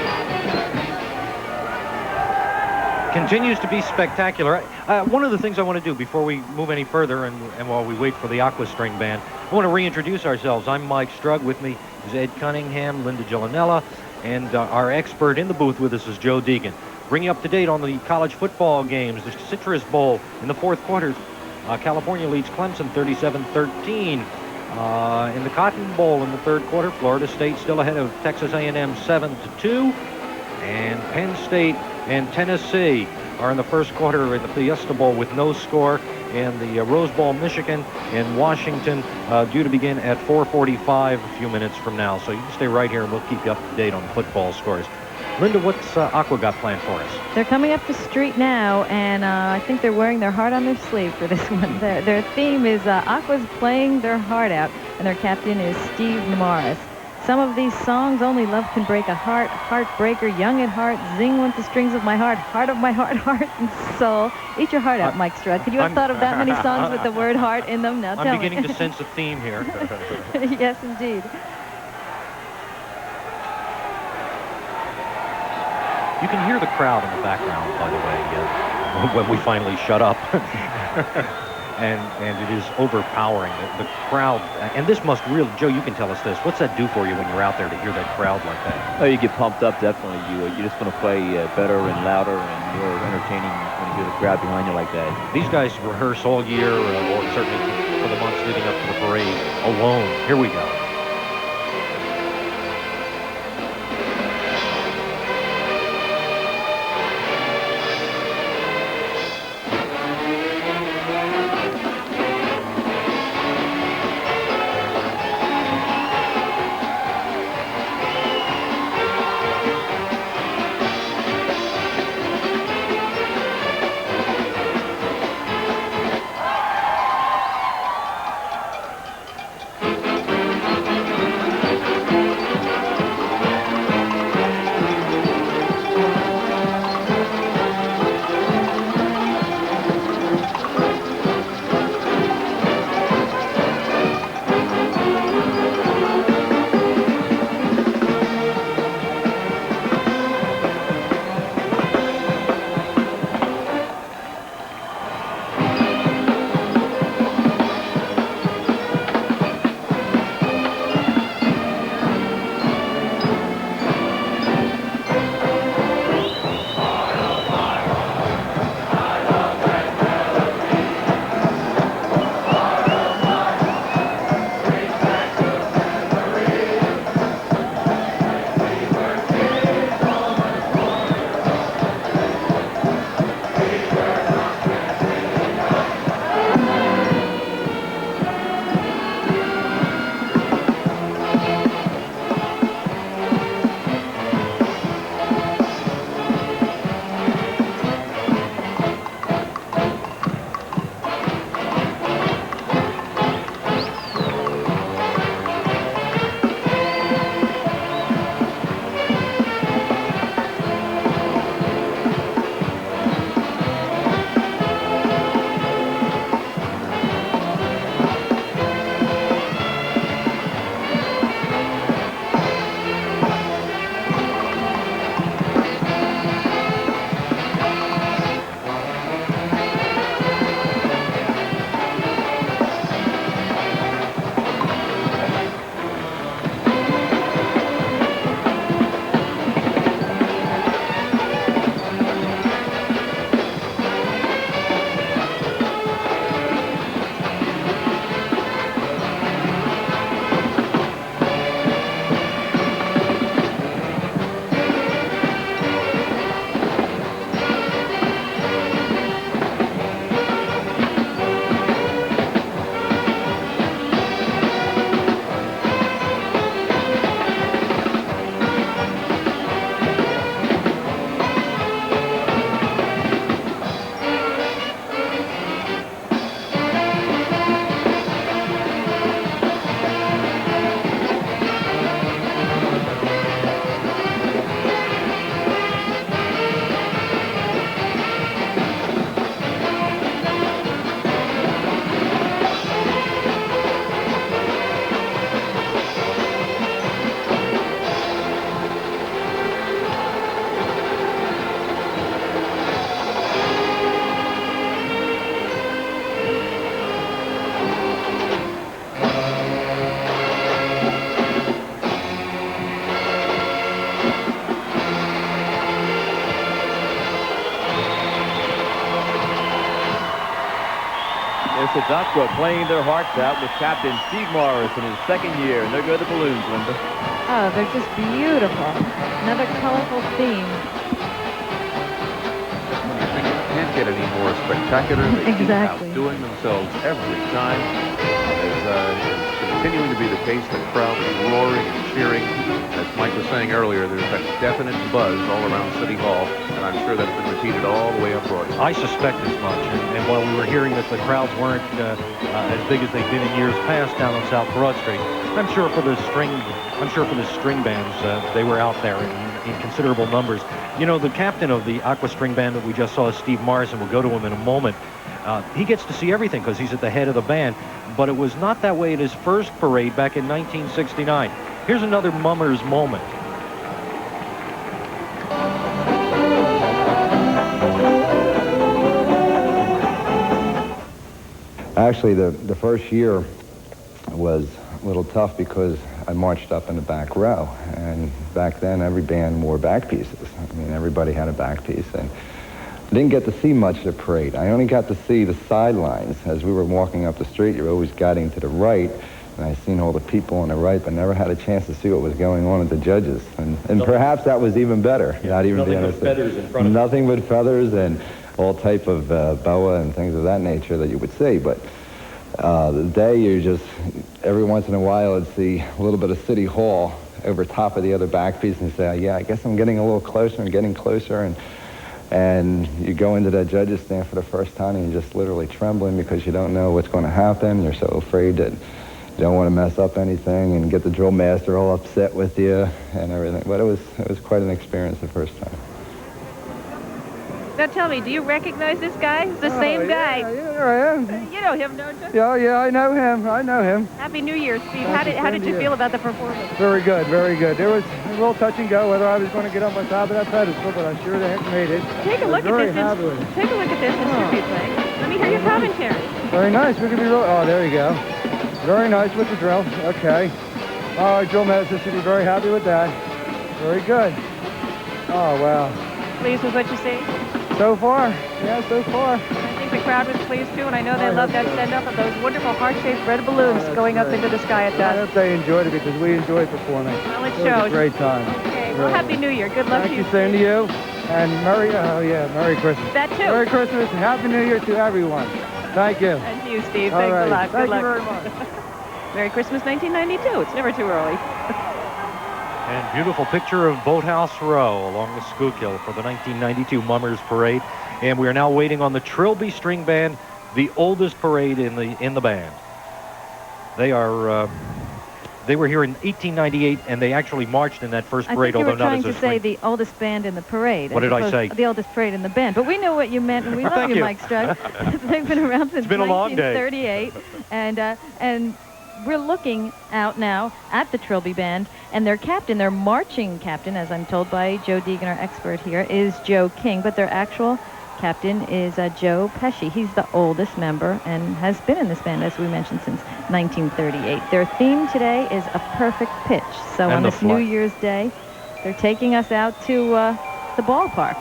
Speaker 3: Continues to be spectacular. One of the things I want to do before we move any further and while we wait for the Aqua String Band, I want to reintroduce ourselves. I'm Mike Strug. With me is Ed Cunningham, Linda Gillanella, and our expert in the booth with us is Joe Deegan. Bring you up to date on the college football games. The Citrus Bowl in the fourth quarter. California leads Clemson 37-13. In the Cotton Bowl in the third quarter, Florida State still ahead of Texas A&M 7-2. And Penn State and Tennessee are in the first quarter in the Fiesta Bowl with no score. And the Rose Bowl, Michigan and Washington due to begin at 4:45 a few minutes from now. So you can stay right here and we'll keep you up to date on the football scores. Linda, what's Aqua got planned for us?
Speaker 4: They're coming up the street now, and I think they're wearing their heart on their sleeve for this one. Their theme is Aqua's playing their heart out, and their captain is Steve Morris. Some of these songs, Only Love Can Break a Heart, Heartbreaker, Young at Heart, Zing Went the Strings of My Heart, Heart of My Heart, Heart and Soul. Eat your heart out, Mike Strug. Could you have thought of that many songs with the word heart in them? Now tell me.
Speaker 3: I'm beginning to sense a theme here.
Speaker 4: Yes, indeed.
Speaker 3: You can hear the crowd in the background, by the way, when we finally shut up. and it is overpowering. The crowd, and this must really, Joe, you can tell us this. What's that do for you when you're out there to hear that crowd like that?
Speaker 5: Oh, you get pumped up, definitely. You just want to play better and louder and more entertaining when you hear the crowd behind you like that.
Speaker 3: These guys rehearse all year, or certainly for the months leading up to the parade, alone. Here we go.
Speaker 5: Massachusetts Aqua playing their hearts out with Captain Steve Morris in his second year. And there go the balloons, Linda.
Speaker 4: Oh, they're just beautiful. Another colorful theme.
Speaker 6: Can't get any more spectacular. They keep
Speaker 4: Exactly.
Speaker 6: outdoing themselves every time. As continuing to be the case, the crowd is roaring and cheering. As Mike was saying earlier, there's that definite buzz all around City Hall, and I'm sure that's been repeated all the way up Broadway.
Speaker 3: I suspect as much. And while we were hearing that the crowds weren't as big as they've been in years past down on South Broad Street, I'm sure for the string bands, they were out there in considerable numbers. You know, the captain of the Aqua String Band that we just saw is Steve Morrison. We'll go to him in a moment. He gets to see everything because he's at the head of the band, but it was not that way at his first parade back in 1969. Here's another Mummers moment.
Speaker 20: Actually, the first year was a little tough because I marched up in the back row, and back then every band wore back pieces. I mean, everybody had a back piece, and I didn't get to see much of the parade. I only got to see the sidelines. As we were walking up the street, you were always guiding to the right, and I seen all the people on the right, but never had a chance to see what was going on with the judges. And perhaps that was even better. Not even
Speaker 3: Nothing
Speaker 20: being
Speaker 3: but feathers in front of
Speaker 20: Nothing but feathers and all type of boa and things of that nature that you would see. But the day you just, every once in a while, I'd see a little bit of City Hall over top of the other back piece and say, yeah, I guess I'm getting a little closer and getting closer. And you go into that judges stand for the first time and you're just literally trembling because you don't know what's going to happen. You're so afraid that you don't want to mess up anything and get the drill master all upset with you and everything. But it was quite an experience the first time.
Speaker 1: Now tell me, do you recognize this guy? It's the same guy.
Speaker 19: Yeah, I am.
Speaker 1: You know him, don't you?
Speaker 19: Yeah, I know him. I know him.
Speaker 1: Happy New Year, Steve. How did you feel about the performance?
Speaker 19: Very good, very good. There was a little touch and go whether I was going to get on my top of that pedestal, but I sure the heck made it.
Speaker 1: Take a look at this.
Speaker 19: Happy with it.
Speaker 1: Take a look at this tribute thing. Let me hear your commentary.
Speaker 19: Very nice. We could be real. Oh, there you go. Very nice with the drill. Okay. All right, drill master should be very happy with that. Very good. Oh, wow.
Speaker 1: Pleased with what you see?
Speaker 19: So far. Yeah, so far.
Speaker 1: I think the crowd was pleased too, and I know they love that send-up of those wonderful heart-shaped red balloons going up into the sky at
Speaker 19: I
Speaker 1: dusk.
Speaker 19: hope they enjoyed it because we enjoyed performing.
Speaker 1: Well, it
Speaker 19: was
Speaker 1: shows.
Speaker 19: a great time.
Speaker 1: Okay, well, Happy New Year. Good luck to you.
Speaker 19: Thank you, same to you. And Merry Christmas.
Speaker 1: That too.
Speaker 19: Merry Christmas and Happy New Year to everyone. Thank you.
Speaker 1: And to you, Steve.
Speaker 19: All
Speaker 1: Thanks
Speaker 19: right.
Speaker 1: a lot.
Speaker 19: Thank
Speaker 1: Good luck.
Speaker 19: you very much.
Speaker 1: Merry Christmas 1992. It's never too early.
Speaker 3: And beautiful picture of Boathouse Row along the Schuylkill for the 1992 Mummers Parade. And we are now waiting on the Trilby String Band, the oldest parade in the band. They were here in 1898, and they actually marched in that first parade, although not as a
Speaker 4: I think you were trying to say the oldest band in the parade.
Speaker 3: What did I say?
Speaker 4: The oldest parade in the band. But we know what you meant, and we love
Speaker 3: Thank
Speaker 4: you,
Speaker 3: you.
Speaker 4: Mike Strug. They've been around since
Speaker 3: been a long day.
Speaker 4: 1938, and we're looking out now at the Trilby Band, and their captain, their marching captain, as I'm told by Joe Deegan, our expert here, is Joe King, but their actual captain is Joe Pesci. He's the oldest member and has been in this band, as we mentioned, since 1938. Their theme today is A Perfect Pitch. So
Speaker 3: And
Speaker 4: on
Speaker 3: the
Speaker 4: this New Year's Day, they're taking us out to the ballpark.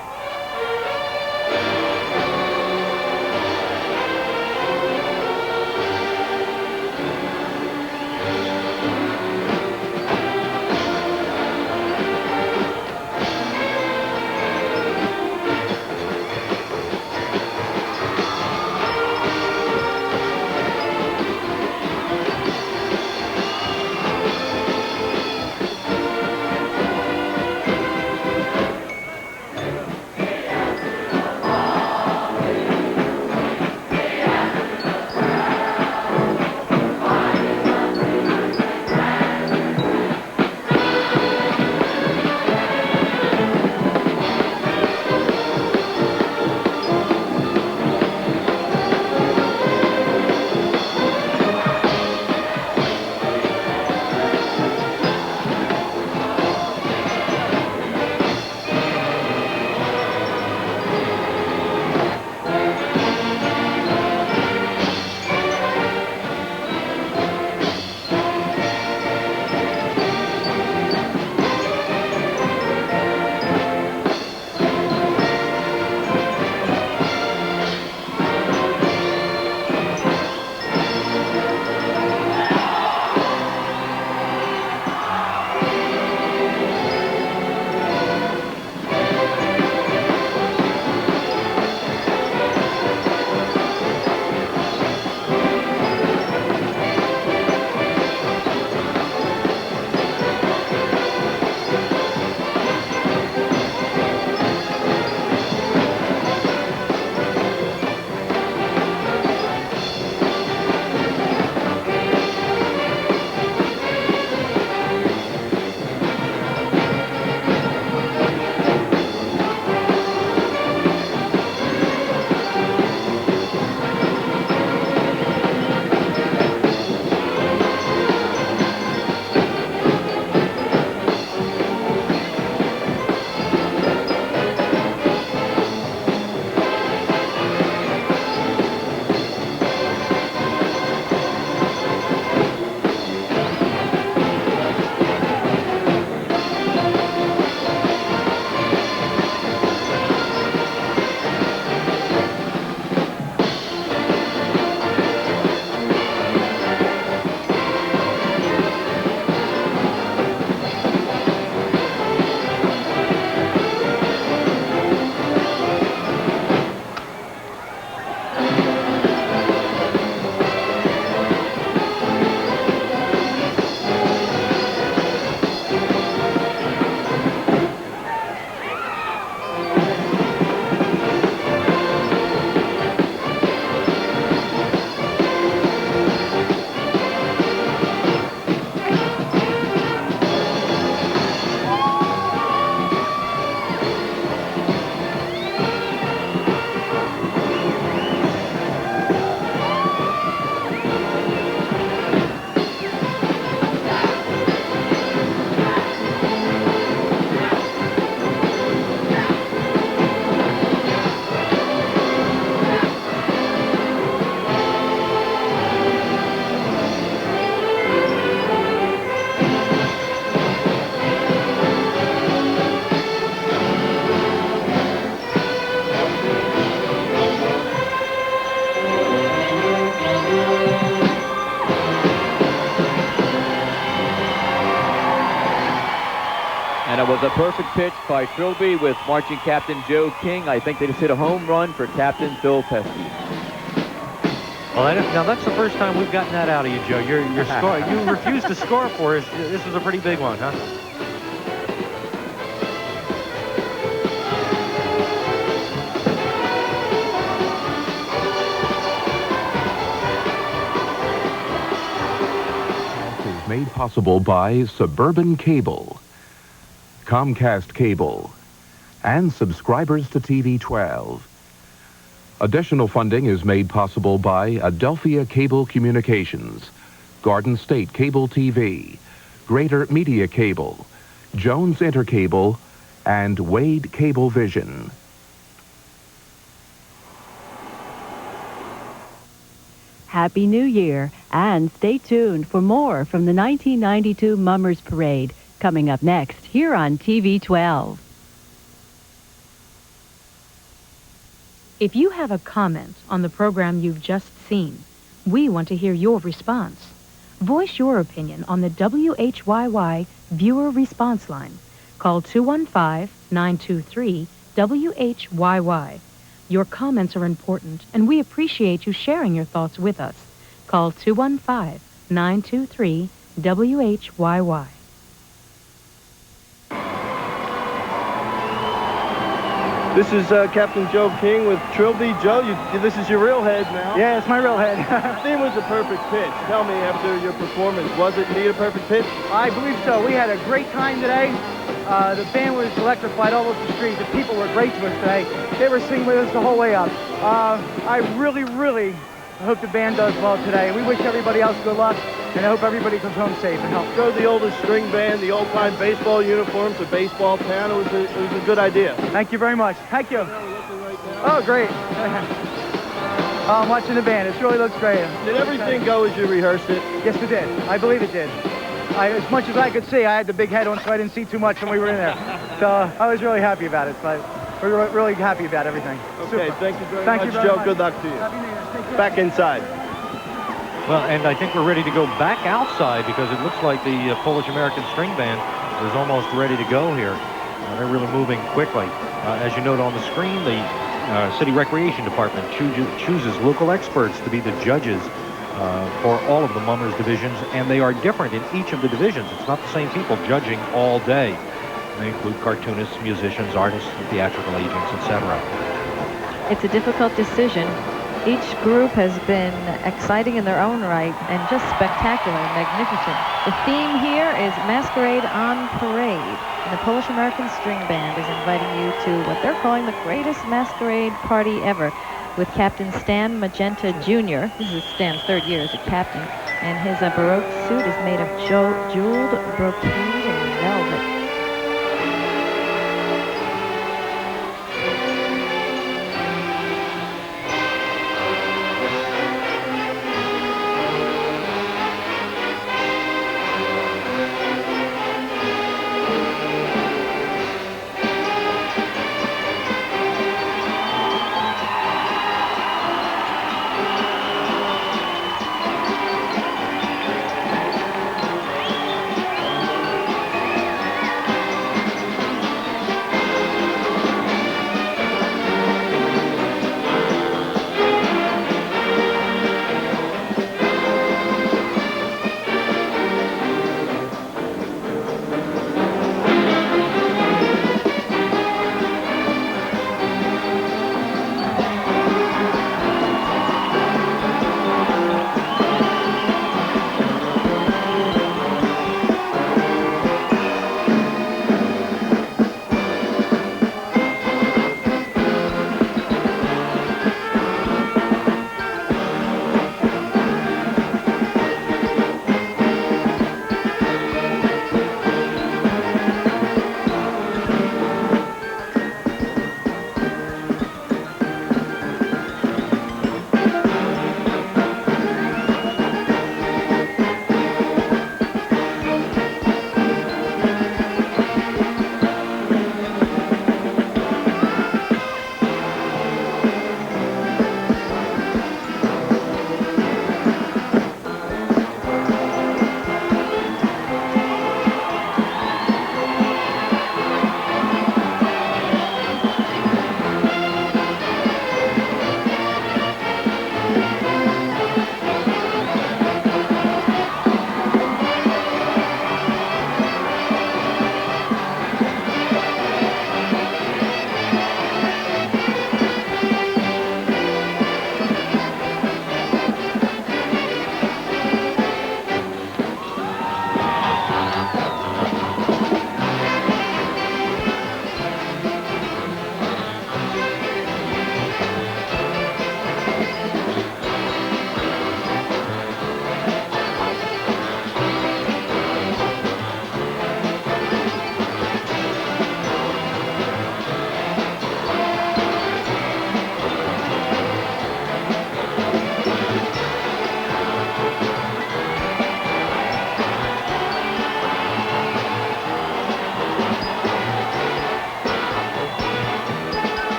Speaker 5: And it was a perfect pitch by Trilby with marching captain Joe King. I think they just hit a home run for Captain Bill Pesky.
Speaker 3: Well, now that's the first time we've gotten that out of you, Joe. Your score, you refused to score for us. This was a pretty big one, huh?
Speaker 10: Is made possible by Suburban Cable, Comcast Cable, and subscribers to TV 12. Additional funding is made possible by Adelphia Cable Communications, Garden State Cable TV, Greater Media Cable, Jones Intercable, and Wade Cable Vision.
Speaker 11: Happy New Year, and stay tuned for more from the 1992 Mummers Parade coming up next here on TV 12.
Speaker 12: If you have a comment on the program you've just seen, we want to hear your response. Voice your opinion on the WHYY Viewer Response Line. Call 215-923-WHYY. Your comments are important, and we appreciate you sharing your thoughts with us. Call 215-923-WHYY.
Speaker 19: This is Captain Joe King with Trilby. Joe, this is your real head now.
Speaker 9: Yeah, it's my real head.
Speaker 19: The theme was a perfect pitch. Tell me, after your performance, was it indeed a perfect pitch?
Speaker 9: I believe so. We had a great time today. The band was electrified all over the street. The people were great to us today. They were singing with us the whole way up. I really, really hope the band does well today. We wish everybody else good luck, and I hope everybody comes home safe and healthy.
Speaker 19: Joe, the oldest string band, the old-time baseball uniforms, a baseball town. It was a good idea.
Speaker 9: Thank you very much. Thank you. Oh, great. I'm watching the band. It really looks great.
Speaker 19: Did everything go as you rehearsed it?
Speaker 9: Yes, it did. I believe it did. As much as I could see, I had the big head on, so I didn't see too much when we were in there. So I was really happy about it. But we're really happy about everything.
Speaker 19: Okay,
Speaker 9: Super.
Speaker 19: thank you very
Speaker 9: Thank
Speaker 19: much,
Speaker 9: you very
Speaker 19: Joe.
Speaker 9: much.
Speaker 19: Good luck to you.
Speaker 9: Happy New Year. Take care.
Speaker 19: Back inside.
Speaker 3: Well, and I think we're ready to go back outside because it looks like the Polish-American String Band is almost ready to go here. They're really moving quickly. As you note on the screen, the City Recreation Department chooses local experts to be the judges for all of the Mummers divisions, and they are different in each of the divisions. It's not the same people judging all day. They include cartoonists, musicians, artists, theatrical agents, etc.
Speaker 4: It's a difficult decision. Each group has been exciting in their own right and just spectacular and magnificent. The theme here is Masquerade on Parade. And the Polish-American String Band is inviting you to what they're calling the greatest masquerade party ever, with Captain Stan Magenta Jr. This is Stan's third year as a captain, and his Baroque suit is made of jeweled brocade and velvet.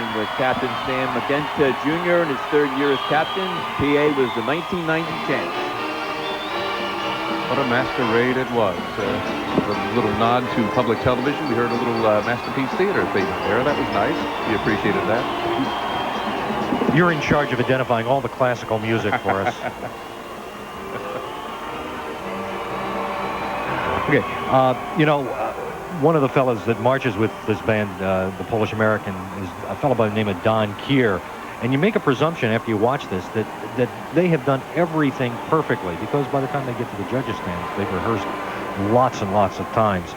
Speaker 5: and with Captain Stan Magenta Jr. in his third year as captain. PA was the 1990 champ.
Speaker 6: What a masquerade it was. A little nod to public television. We heard a little Masterpiece Theater theme there. That was nice. We appreciated that.
Speaker 3: You're in charge of identifying all the classical music for us. Okay, you know, one of the fellas that marches with this band, the Polish American, is a fellow by the name of Don Kier. And you make a presumption after you watch this that they have done everything perfectly, because by the time they get to the judges' stands, they've rehearsed lots and lots of times.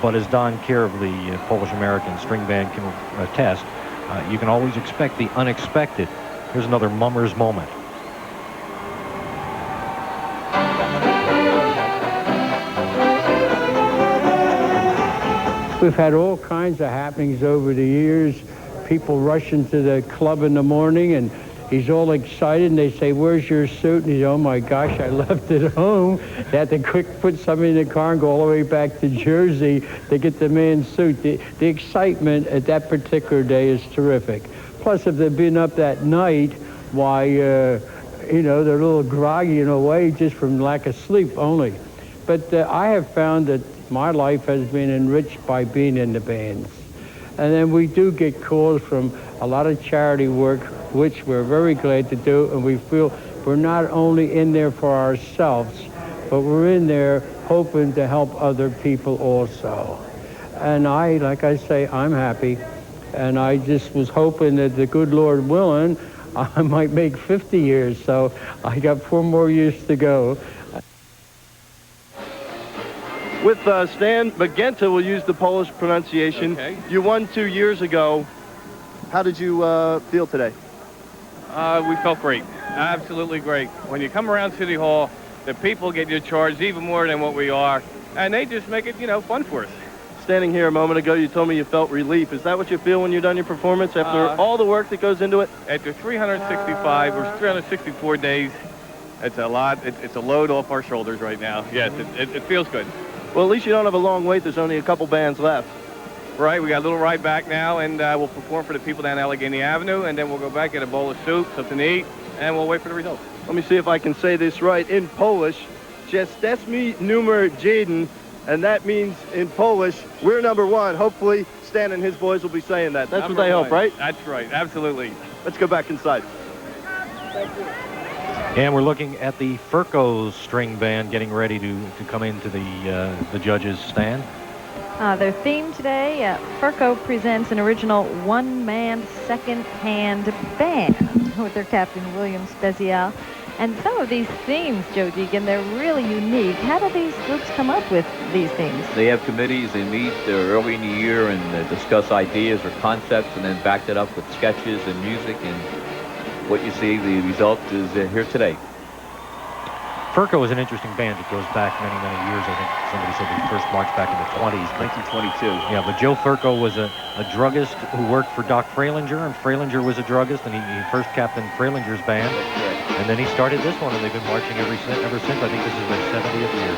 Speaker 3: But as Don Kier of the Polish American String Band can attest, you can always expect the unexpected. Here's another Mummers moment.
Speaker 21: We've had all kinds of happenings over the years. People rush into the club in the morning and he's all excited and they say, "Where's your suit?" And he's, "Oh my gosh, I left it home." They had to quick put somebody in the car and go all the way back to Jersey to get the man's suit. The excitement at that particular day is terrific. Plus, if they've been up that night, why, you know, they're a little groggy in a way just from lack of sleep only. But I have found that my life has been enriched by being in the bands. And then we do get calls from a lot of charity work, which we're very glad to do, and we feel we're not only in there for ourselves, but we're in there hoping to help other people also. And like I say, I'm happy, and I just was hoping that the good Lord willing, I might make 50 years, so I got 4 more years to go.
Speaker 22: With Stan Magenta, we'll use the Polish pronunciation.
Speaker 23: Okay.
Speaker 22: You won 2 years ago. How did you feel today?
Speaker 23: We felt great. Absolutely great. When you come around City Hall, the people get you charged even more than what we are, and they just make it, you know, fun for us.
Speaker 22: Standing here a moment ago, you told me you felt relief. Is that what you feel when you're done your performance after all the work that goes into it?
Speaker 23: After 365 or 364 days, it's a lot. It's a load off our shoulders right now. Yes, it feels good.
Speaker 22: Well, at least you don't have a long wait. There's only a couple bands left.
Speaker 23: Right, we got a little ride back now, and we'll perform for the people down Allegheny Avenue, and then we'll go back, get a bowl of soup, something to eat, and we'll wait for the results.
Speaker 22: Let me see if I can say this right. In Polish, jesteśmy numer jeden, and that means in Polish, we're number one. Hopefully, Stan and his boys will be saying that. That's what they hope, right?
Speaker 23: That's right, absolutely.
Speaker 22: Let's go back inside.
Speaker 23: Thank you.
Speaker 3: And we're looking at the Furco String Band getting ready to come into the judges' stand.
Speaker 4: Their theme today, Furco presents an original one-man second-hand band with their captain, William Spezial. And some of these themes, Joe Deegan, they're really unique. How do these groups come up with these themes?
Speaker 5: They have committees. They meet early in the year and discuss ideas or concepts and then back that up with sketches and music. And what you see, the result is here today.
Speaker 3: Furco is an interesting band. It goes back many, many years. I think somebody said they first marched back in the 20s.
Speaker 5: 1922.
Speaker 3: Yeah, but Joe Furco was a druggist who worked for Doc Freilinger, and Freilinger was a druggist, and he first captained Freilinger's band. And then he started this one, and they've been marching ever since. I think this is their 70th year.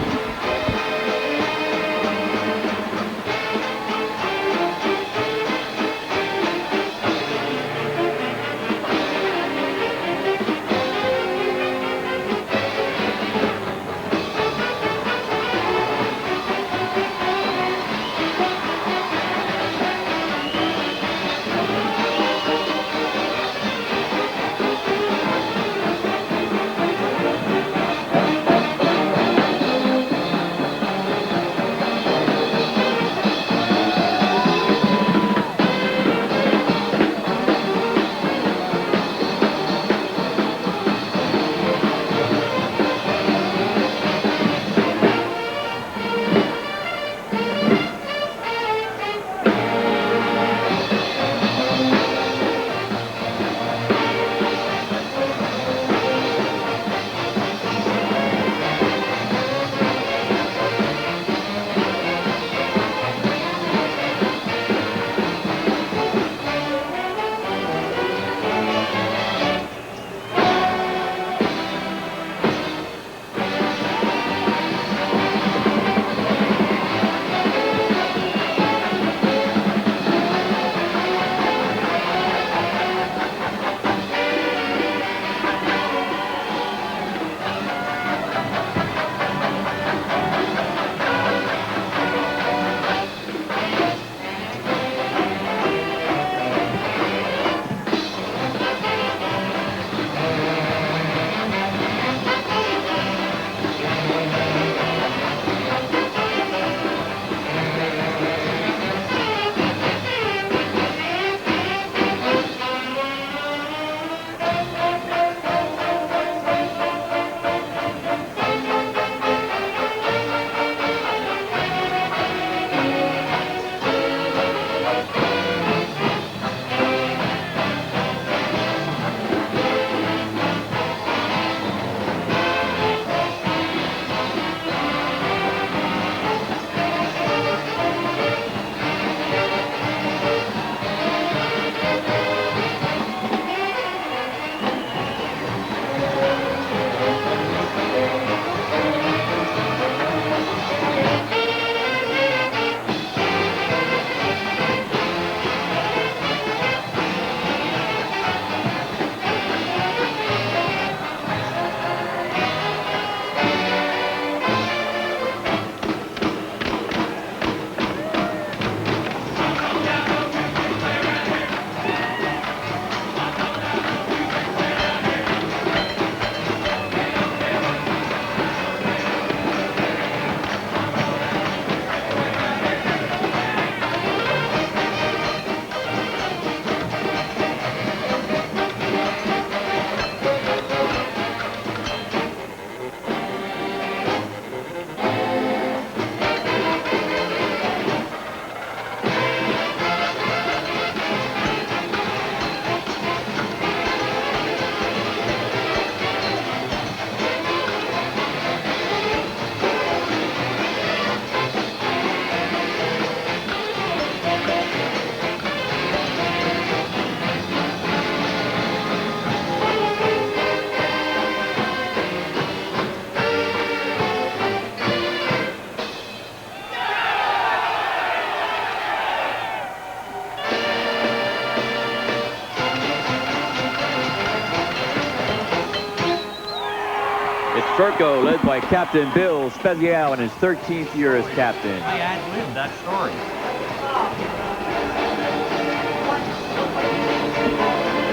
Speaker 5: Furco, led by Captain Bill Spezial in his 13th year as captain.
Speaker 3: I ad-libbed that story.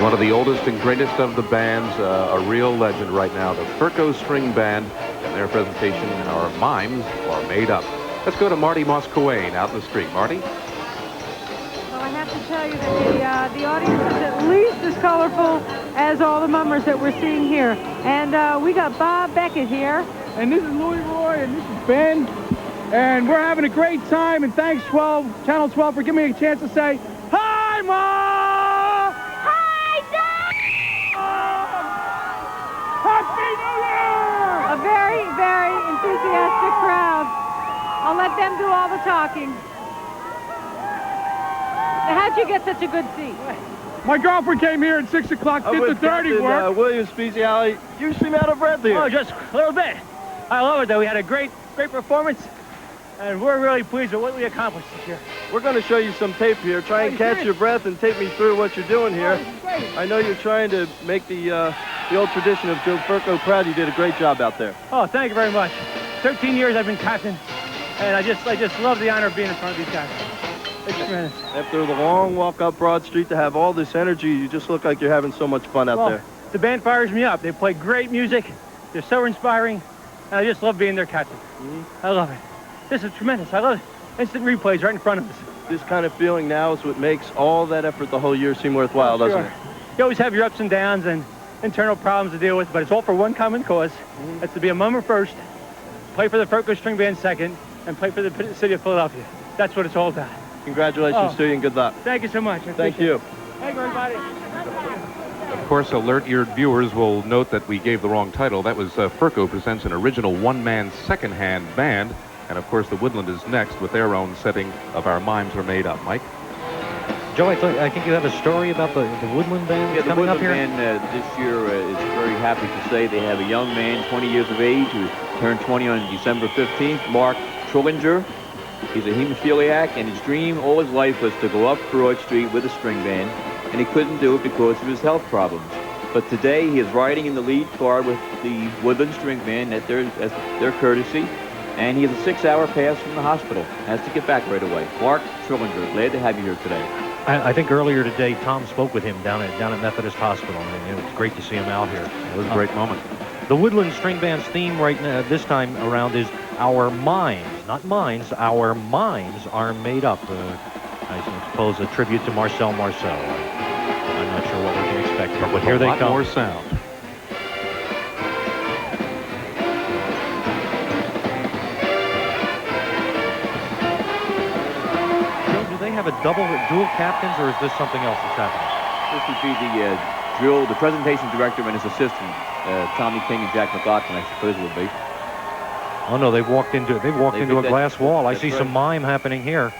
Speaker 6: One of the oldest and greatest of the bands, a real legend right now, the Furco String Band, and their presentation, Our Mimes Are Made Up. Let's go to Marty Moscowane out in the street. Marty?
Speaker 16: Well, I have to tell you that the audience is at least as colorful as all the mummers that we're seeing here. And we got Bob Beckett here.
Speaker 9: And this is Louis Roy, and this is Ben. And we're having a great time, and thanks, Channel 12, for giving me a chance to say, hi, Ma! Hi, Dad! Happy New Year!
Speaker 16: A very, very enthusiastic crowd. I'll let them do all the talking. Now, how'd you get such a good seat?
Speaker 9: My girlfriend came here at 6 o'clock, did the dirty work.
Speaker 22: William Speziale, you seem out of breath here.
Speaker 7: Oh, just a little bit. I love it, though. We had a great performance, and we're really pleased with what we accomplished this year.
Speaker 22: We're going to show you some tape here. Try and catch your breath and take me through what you're doing here. I know you're trying to make the old tradition of Joe Furco proud. You did a great job out there.
Speaker 7: Oh, thank you very much. 13 years I've been captain, and I just love the honor of being in front of these guys. It's tremendous.
Speaker 22: After the long walk up Broad Street to have all this energy, you just look like you're having so much fun out there.
Speaker 7: The band fires me up. They play great music. They're so inspiring, and I just love being their captain. I love it. This is tremendous. I love it. Instant replays right in front of us.
Speaker 22: This kind of feeling now is what makes all that effort the whole year seem worthwhile, doesn't it?
Speaker 7: You always have your ups and downs and internal problems to deal with, but it's all for one common cause. That's to be a mummer first, play for the Furco String Band second, and play for the city of Philadelphia. That's what it's all about.
Speaker 22: Congratulations to you and good luck.
Speaker 7: Thank you so much.
Speaker 22: Thank you.
Speaker 7: Thank you, everybody.
Speaker 6: Of course, alert-eared viewers will note that we gave the wrong title. That was Furco presents an original one-man second-hand band. And, of course, the Woodland is next with their own setting of Our Mimes Are Made Up. Mike?
Speaker 3: Joe, I think you have a story about the Woodland Band
Speaker 5: the
Speaker 3: coming
Speaker 5: Woodland
Speaker 3: up here?
Speaker 5: Band this year is very happy to say they have a young man, 20 years of age, who turned 20 on December 15th, Mark Trillinger. He's a hemophiliac, and his dream all his life was to go up Broad Street with a string band, and he couldn't do it because of his health problems. But today he is riding in the lead car with the Woodland String Band at their courtesy, and he has a 6-hour pass from the hospital. Has to get back right away. Mark Trillinger, glad to have you here today.
Speaker 3: I think earlier today Tom spoke with him down at Methodist Hospital, and it was great to see him out here.
Speaker 6: It was a great moment.
Speaker 3: The Woodland String Band's theme right now, this time around, is Our Mimes, not Minds. Our Mimes Are Made Up. I suppose a tribute to Marcel Marceau. I'm not sure what we can expect here, but here they come.
Speaker 6: A lot more sound.
Speaker 3: Do they have a dual captains, or is this something else that's happening?
Speaker 5: This would be the presentation director and his assistant, Tommy King and Jack McLaughlin, I suppose it would be.
Speaker 3: Oh no, they've walked into a glass wall. I see some mime happening here.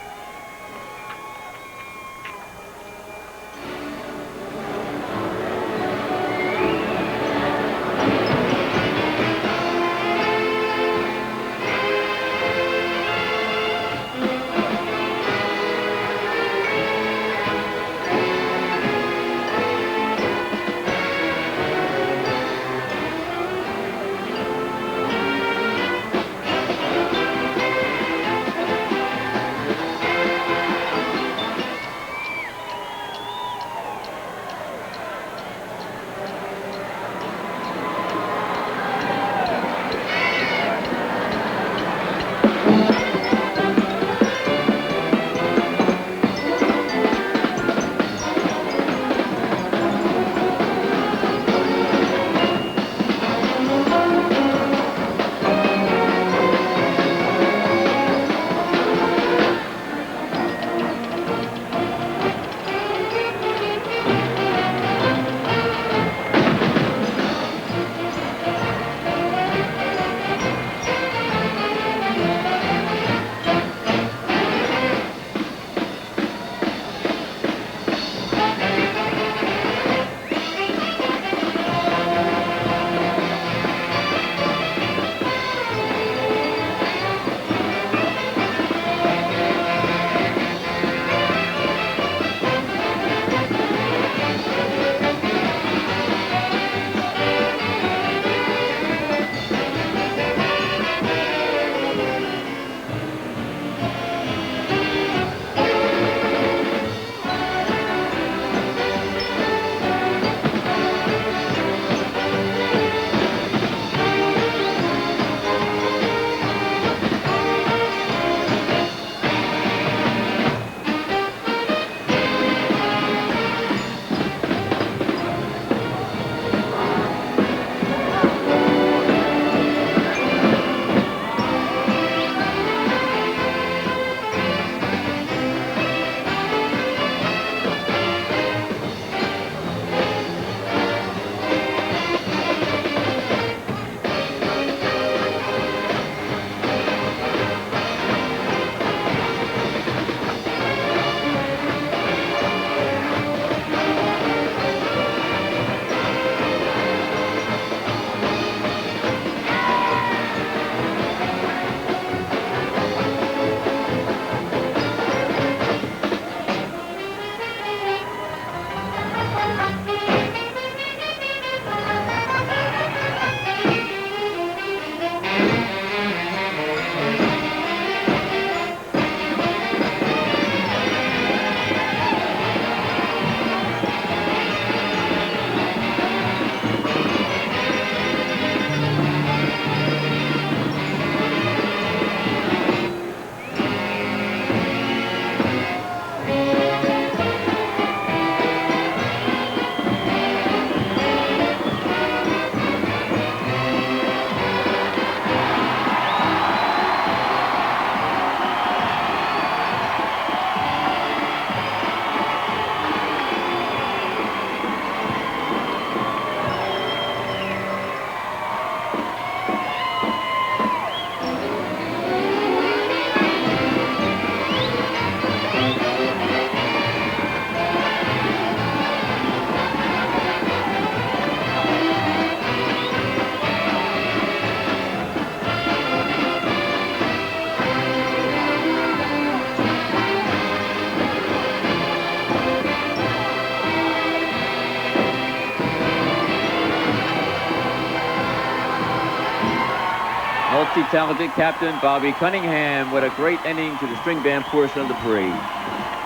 Speaker 5: Multi-talented captain Bobby Cunningham with a great ending to the string band portion of the parade.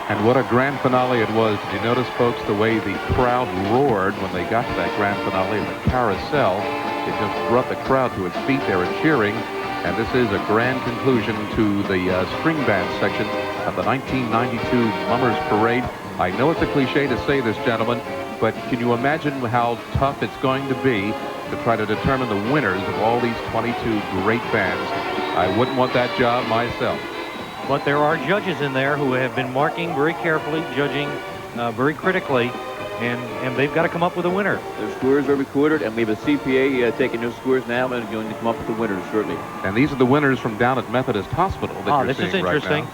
Speaker 6: And what a grand finale it was. Did you notice, folks, the way the crowd roared when they got to that grand finale of the carousel? It just brought the crowd to its feet. They were cheering. And this is a grand conclusion to the string band section of the 1992 Mummers Parade. I know it's a cliche to say this, gentlemen, but can you imagine how tough it's going to be to try to determine the winners of all these 22 great bands? I wouldn't want that job myself.
Speaker 3: But there are judges in there who have been marking very carefully, judging very critically, and they've got to come up with a winner.
Speaker 5: Their scores are recorded, and we have a CPA taking those scores now and going to come up with the winners shortly.
Speaker 6: And these are the winners from down at Methodist Hospital that you're
Speaker 3: this is
Speaker 6: seeing right
Speaker 3: interesting.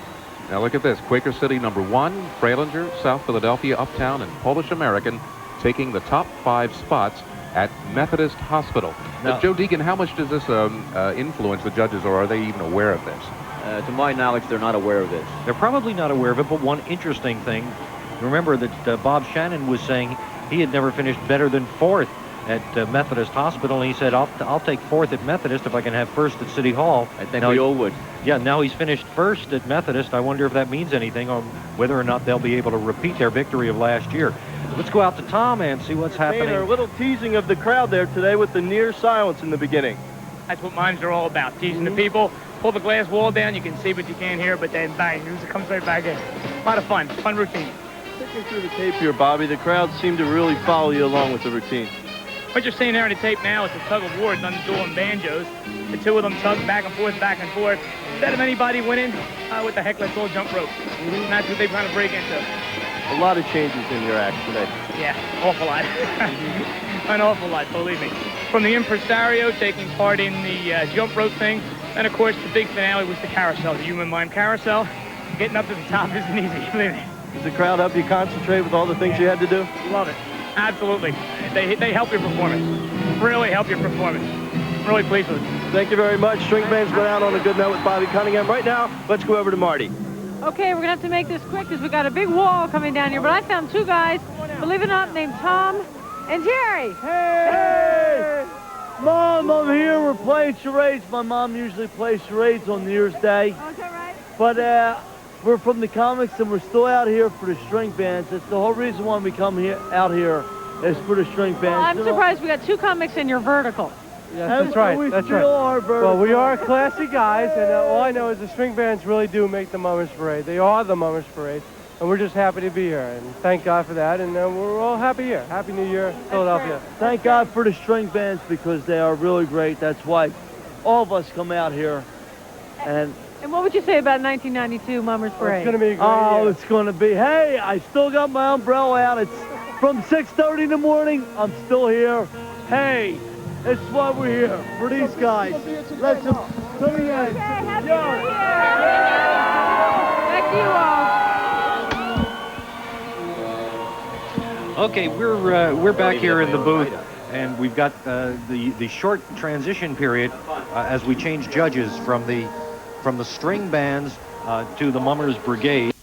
Speaker 6: now. Look at this. Quaker City #1, Freilinger, South Philadelphia, Uptown, and Polish American taking the top 5 spots at Methodist Hospital. Now, Joe Deegan, how much does this influence the judges, or are they even aware of this?
Speaker 5: To my knowledge, they're not aware of this.
Speaker 3: They're probably not aware of it, but one interesting thing, remember that Bob Shannon was saying he had never finished better than 4th at Methodist Hospital, and he said, I'll take 4th at Methodist if I can have 1st at City Hall.
Speaker 5: I think we all would.
Speaker 3: Yeah, now he's finished 1st at Methodist. I wonder if that means anything on whether or not they'll be able to repeat their victory of last year. Let's go out to Tom and see what's happening.
Speaker 22: A little teasing of the crowd there today with the near silence in the beginning.
Speaker 2: That's what mimes are all about, teasing the people. Pull the glass wall down, you can see but you can't hear, but then bang, news comes right back in. A lot of fun routine.
Speaker 22: Looking through the tape here, Bobby, the crowd seemed to really follow you along with the routine.
Speaker 2: What you're seeing there on the tape now is a tug of war done dueling banjos. The two of them tug back and forth, back and forth. Instead of anybody winning, what the heck, let's all jump rope. And that's what they kind of break into.
Speaker 22: A lot of changes in your act today.
Speaker 2: Yeah, awful lot. An awful lot, believe me. From the impresario taking part in the jump rope thing, and of course the big finale was the carousel, the human mime carousel. Getting up to the top isn't easy, believe me.
Speaker 22: Does the crowd help you concentrate with all the things you had to do?
Speaker 2: Love it. Absolutely. They help your performance. Really help your performance. I'm really pleased with it.
Speaker 22: Thank you very much. String bands went out on a good note with Bobby Cunningham. Right now, let's go over to Marty.
Speaker 16: Okay, we're going to have to make this quick because we got a big wall coming down here. But I found 2 guys, believe it or not, named Tom and Jerry.
Speaker 13: Hey! Mom, I'm here. We're playing charades. My mom usually plays charades on New Year's Day.
Speaker 16: Oh, is that right?
Speaker 13: But we're from the comics, and we're still out here for the string bands. It's the whole reason why we come out here is for the string bands.
Speaker 16: Well, I'm surprised we got 2 comics in your vertical.
Speaker 8: Yes, that's right. That's right. Well, we are classy guys, and all I know is the string bands really do make the Mummers Parade. They are the Mummers Parade, and we're just happy to be here. And thank God for that, and we're all happy here. Happy New Year, Philadelphia.
Speaker 13: Thank God for the string bands because they are really great. That's why all of us come out here. And
Speaker 16: what would you say about 1992 Mummers Parade?
Speaker 8: It's going to be a great
Speaker 13: year. It's going to be. Hey, I still got my umbrella out. It's from 6:30 in the morning. I'm still here. Hey. That's why we're here, for these guys. Let's come in.
Speaker 16: Happy New Year! Back to you all.
Speaker 3: Okay, we're back here in the booth, and we've got the short transition period as we change judges from the string bands to the Mummers Brigade.